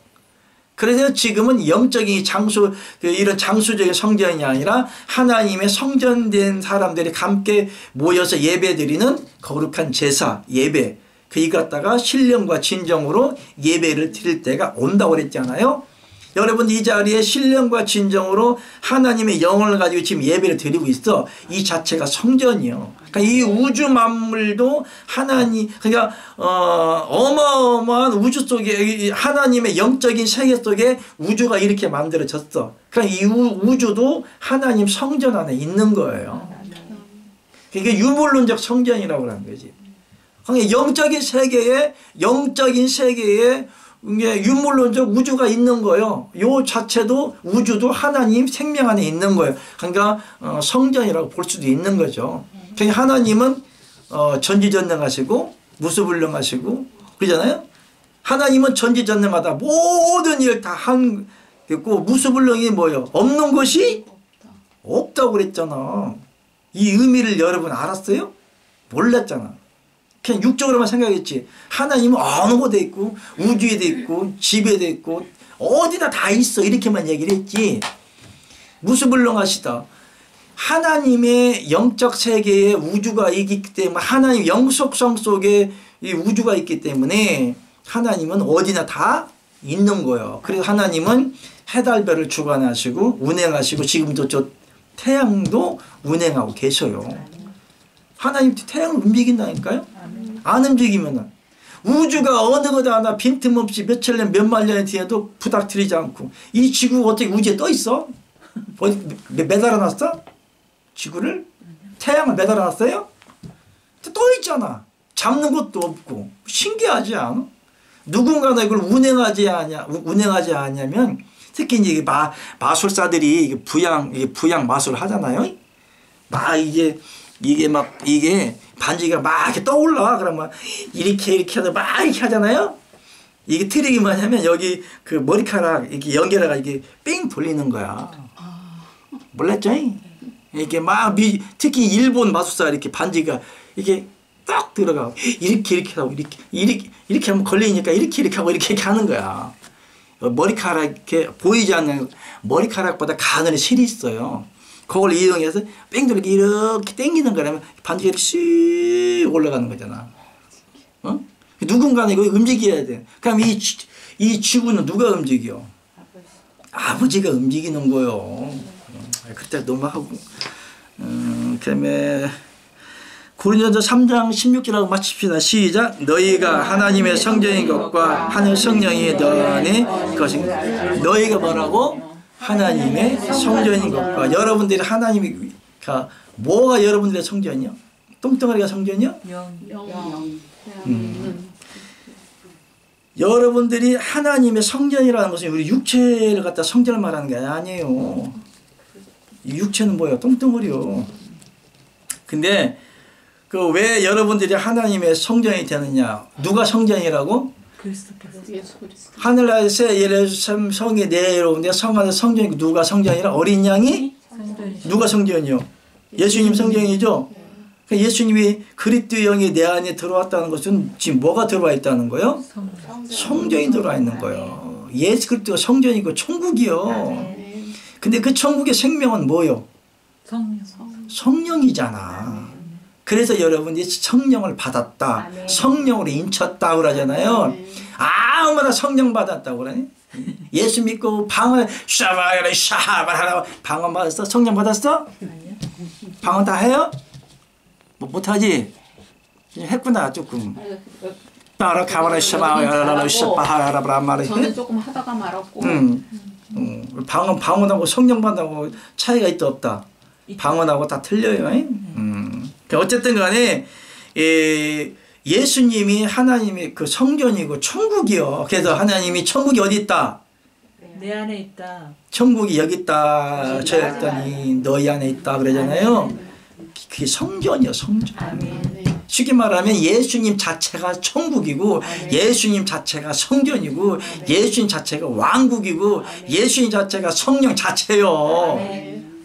그래서 지금은 영적인 장소, 이런 장수적인 성전이 아니라 하나님의 성전된 사람들이 함께 모여서 예배드리는 거룩한 제사, 예배. 그이 갖다가 신령과 진정으로 예배를 드릴 때가 온다고 그랬잖아요. 여러분 이 자리에 신령과 진정으로 하나님의 영혼을 가지고 지금 예배를 드리고 있어. 이 자체가 성전이요. 그러니까 이 우주 만물도 그러니까 어마어마한 우주 속에 하나님의 영적인 세계 속에 우주가 이렇게 만들어졌어. 그러니까 이 우주도 하나님 성전 안에 있는 거예요. 그게 유물론적 성전이라고 하는 거지. 그러니까 영적인 세계에 유물론적 우주가 있는 거예요. 요 자체도 우주도 하나님 생명 안에 있는 거예요. 그러니까 성전이라고 볼 수도 있는 거죠. 그러니까 하나님은 전지전능하시고 무수불능하시고 그러잖아요. 하나님은 전지전능하다. 모든 일 다 했고 무수불능이 뭐예요? 없는 것이 없다고 그랬잖아. 이 의미를 여러분 알았어요? 몰랐잖아. 그냥 육적으로만 생각했지. 하나님은 어느 곳에 있고 우주에도 있고 집에도 있고 어디나 다 있어 이렇게만 얘기를 했지. 무수불능하시다. 하나님의 영적 세계에 우주가 있기 때문에 하나님 영속성 속에 이 우주가 있기 때문에 하나님은 어디나 다 있는 거예요. 그래서 하나님은 해달별을 주관하시고 운행하시고 지금도 저 태양도 운행하고 계셔요. 하나님 태양을 움직인다니까요. 안 움직이면은 우주가 어느 것 하나 빈틈없이 몇천 년 몇만 년 뒤에도 부닥뜨리지 않고 이 지구가 어떻게 우주에 떠 있어? 매달아 놨어? 지구를? 태양을 매달아 놨어요? 떠 있잖아. 잡는 것도 없고 신기하지 않아? 누군가는 이걸 운행하지 않냐면 특히 이제 마술사들이 부양 마술 하잖아요. 이게 반지가 막 이렇게 떠올라. 그러면 이렇게 하다 막 이렇게 하잖아요. 이게 트릭이 뭐냐면 여기 그 머리카락 이렇게 연결해가 이게 뺑 돌리는 거야. 몰랐죠? 이렇게 특히 일본 마술사 이렇게 반지가 이렇게 딱 들어가. 이렇게 하고 이렇게 하면 걸리니까 이렇게 하고 이렇게 하는 거야. 머리카락 이렇게 보이지 않는 머리카락보다 가늘은 실이 있어요. 그걸 이용해서 뺑 돌리기 이렇게 당기는 거라면 반지가 이렇게 씩 올라가는 거잖아. 누군가는 이거 움직여야 돼. 그럼 이 지구는 누가 움직여? 아버지가 움직이는 거요. 그때 너무 하고. 그다음에 고린도전서 3장 16절하고 마칩시다. 시작. 너희가 하나님의 성전인 것과 하늘 성령이 너 안에 것인. 너희가 뭐라고? 하나님의 성전인 것과. 여러분들이 하나님이가 뭐가 여러분들의 성전이요? 똥덩어리가 성전이요? 영. 여러분들이 하나님의 성전이라는 것은 우리 육체를 갖다 성전을 말하는 게 아니에요. 이 육체는 뭐예요? 똥덩어리요. 근데 그 왜 여러분들이 하나님의 성전이 되느냐? 누가 성전이라고? 그리스도께서. 하늘나라에서 예루살렘 성이 내려오는데 성 안에 성전이고 누가 성전이라? 어린 양이? 누가 성전이요? 예수님 성전이죠? 예수님이 그리스도의 영이 내 안에 들어왔다는 것은 지금 뭐가 들어와 있다는 거예요? 성전이 들어와 있는 거예요. 예수 그리스도가 성전이고 천국이요. 근데 그 천국의 생명은 뭐요? 성령이잖아. 그래서 여러분이 성령을 받았다. 성령으로 인쳤다 그러잖아요. 아무나 성령 받았다고 그러네. 예수 믿고 방언 샤바라샤바라 방언 받았어? 성령 받았어? 방언 다 해요? 뭐 못하지? 했구나 조금. 따라 가바라 샤바라라 샤바라라 말해. 저는 조금 하다가 말았고. 방언하고 성령 받다고 차이가 있다 없다. 방언하고 다 틀려요. 어쨌든 간에 예수님이 하나님의 그 성전이고 천국이요. 그래서 하나님이 천국이 어디 있다? 내 안에 있다. 천국이 여기 있다. 저 했더니 너희 안에 있다 그러잖아요. 그게 성전이요. 성전. 쉽게 말하면 예수님 자체가 천국이고 예수님 자체가 성전이고 예수님 자체가 왕국이고 예수님 자체가 성령 자체요.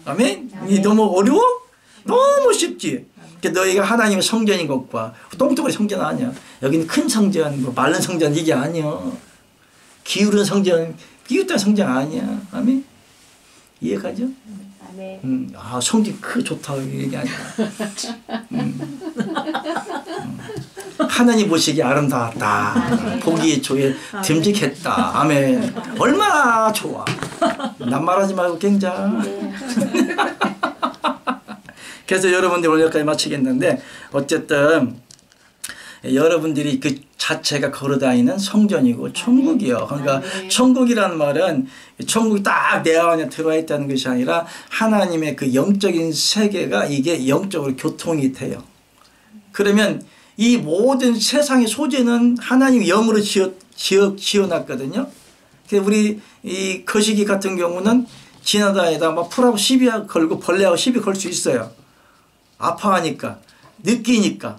아멘? 너무 어려워? 너무 쉽지? 너희가 하나님의 성전인 것과 똥덩어리 성전 아니야. 여기는 큰 성전, 뭐 마른 성전 이게 아니야. 기울은 성전, 기울던 성전 아니야. 아멘? 이해가죠? 아 성전 좋다 이게 아니야. 하나님 보시기에 아름다웠다. 보기에 좋게 듬직했다. 아멘. 얼마나 좋아. 난 말하지 말고 굉장. 그래서 여러분들 오늘 여기까지 마치겠는데 어쨌든 여러분들이 그 자체가 걸어다니는 성전이고 천국이요. 그러니까 천국이라는 말은 천국이 딱 내 안에 들어와 있다는 것이 아니라 하나님의 그 영적인 세계가 이게 영적으로 교통이 돼요. 그러면 이 모든 세상의 소재는 하나님이 영으로 지어놨거든요. 우리 이 거시기 같은 경우는 지나다니다 막 풀하고 시비 걸고 벌레하고 시비 걸 수 있어요. 아파하니까 느끼니까.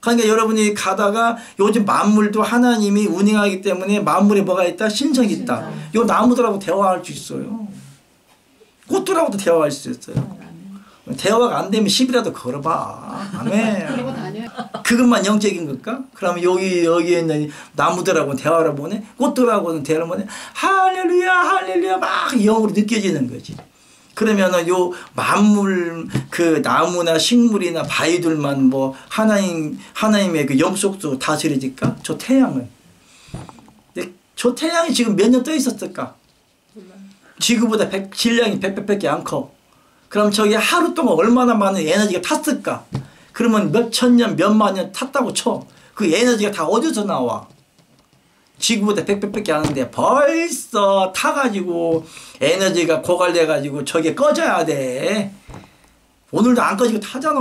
그러니까 여러분이 가다가 요즘 만물도 하나님이 운행하기 때문에 만물에 뭐가 있다? 신성이 있다. 요 나무들하고 대화할 수 있어요. 꽃들하고도 대화할 수 있어요. 대화가 안 되면 시비라도 걸어봐. 아멘. 그러고 다녀. 그것만 영적인 걸까? 그러면 여기에 있는 나무들하고 대화를 보내, 꽃들하고는 대화를 보내. 할렐루야, 할렐루야 막 영으로 느껴지는 거지. 그러면은 요 만물 그 나무나 식물이나 바위들만 뭐 하나님의 그 영속도 다스려질까? 저 태양은. 근데 저 태양이 지금 몇 년 떠 있었을까? 지구보다 질량이 100배밖에 안 커. 그럼 저게 하루 동안 얼마나 많은 에너지가 탔을까? 그러면 몇 천 년, 몇만 년 탔다고 쳐. 그 에너지가 다 어디서 나와? 지구보다 100배밖에 안 하는데 벌써 타가지고 에너지가 고갈돼가지고 저게 꺼져야 돼. 오늘도 안 꺼지고 타잖아.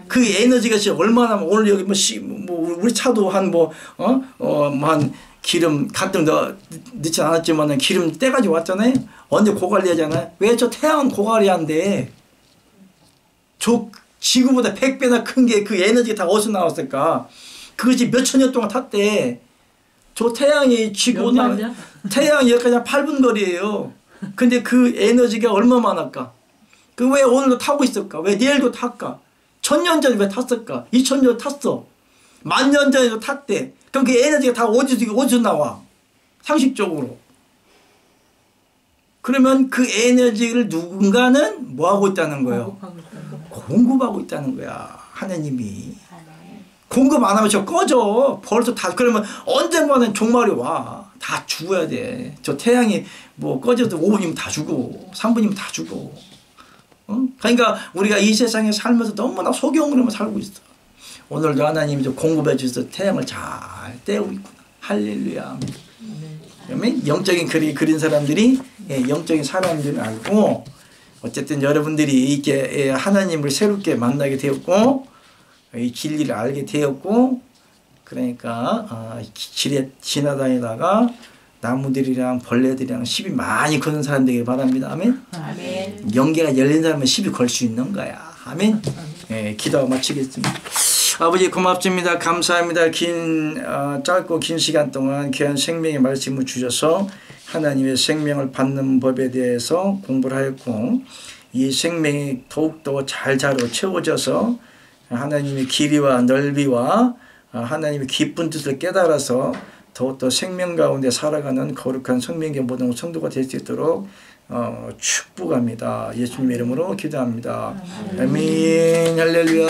그 에너지가 지금 얼마나 오늘 여기 뭐 우리 차도 한 한 기름 가끔 넣지 않았지만은 기름 떼가지고 왔잖아요. 언제 고갈되잖아요. 왜 저 태양은 고갈이 안 돼? 저 지구보다 100배나 큰 게 그 에너지가 다 어디서 나왔을까? 그것이 몇천 년 동안 탔대. 저 태양이 지구는 태양이 여기까지 한 8분 거리예요. 근데 그 에너지가 얼마 많을까? 그 왜 오늘도 타고 있을까? 왜 내일도 탈까? 1000년 전에 왜 탔을까? 2000년 탔어. 10,000년 전에도 탔대. 그럼 그 에너지가 다 어디서 나와? 상식적으로. 그러면 그 에너지를 누군가는 뭐 하고 있다는 거예요? 공급하고 있다는 거야. 하나님이. 공급 안 하면 저 꺼져. 벌써 다 그러면 언젠가는 종말이 와. 다 죽어야 돼. 저 태양이 뭐 꺼져도 5분이면 다 죽어. 3분이면 다 죽어. 그러니까 우리가 이 세상에 살면서 너무나 소경으로만 살고 있어. 오늘도 하나님이 좀 공급해 주셔서 태양을 잘 떼고 있구나. 할렐루야. 그러면 영적인 글이 그린 사람들이 영적인 사람들을 알고 어쨌든 여러분들이 이렇게 하나님을 새롭게 만나게 되었고 이 진리를 알게 되었고 그러니까 길에 지나다니다가 나무들이랑 벌레들이랑 시비 많이 거는 사람 되길 바랍니다. 아멘. 아멘. 영계가 열린 사람은 시비 걸 수 있는 거야. 아멘. 기도하고 마치겠습니다. 아버지 고맙습니다. 감사합니다. 짧고 긴 시간 동안 귀한 생명의 말씀을 주셔서 하나님의 생명을 받는 법에 대해서 공부를 하였고 이 생명이 더욱더 잘 자로 채워져서 하나님의 길이와 넓이와 하나님의 깊은 뜻을 깨달아서 더욱더 생명 가운데 살아가는 거룩한 성명의 모든 성도가 될 수 있도록 축복합니다. 예수님의 이름으로 기도합니다. 아멘. 할렐루야.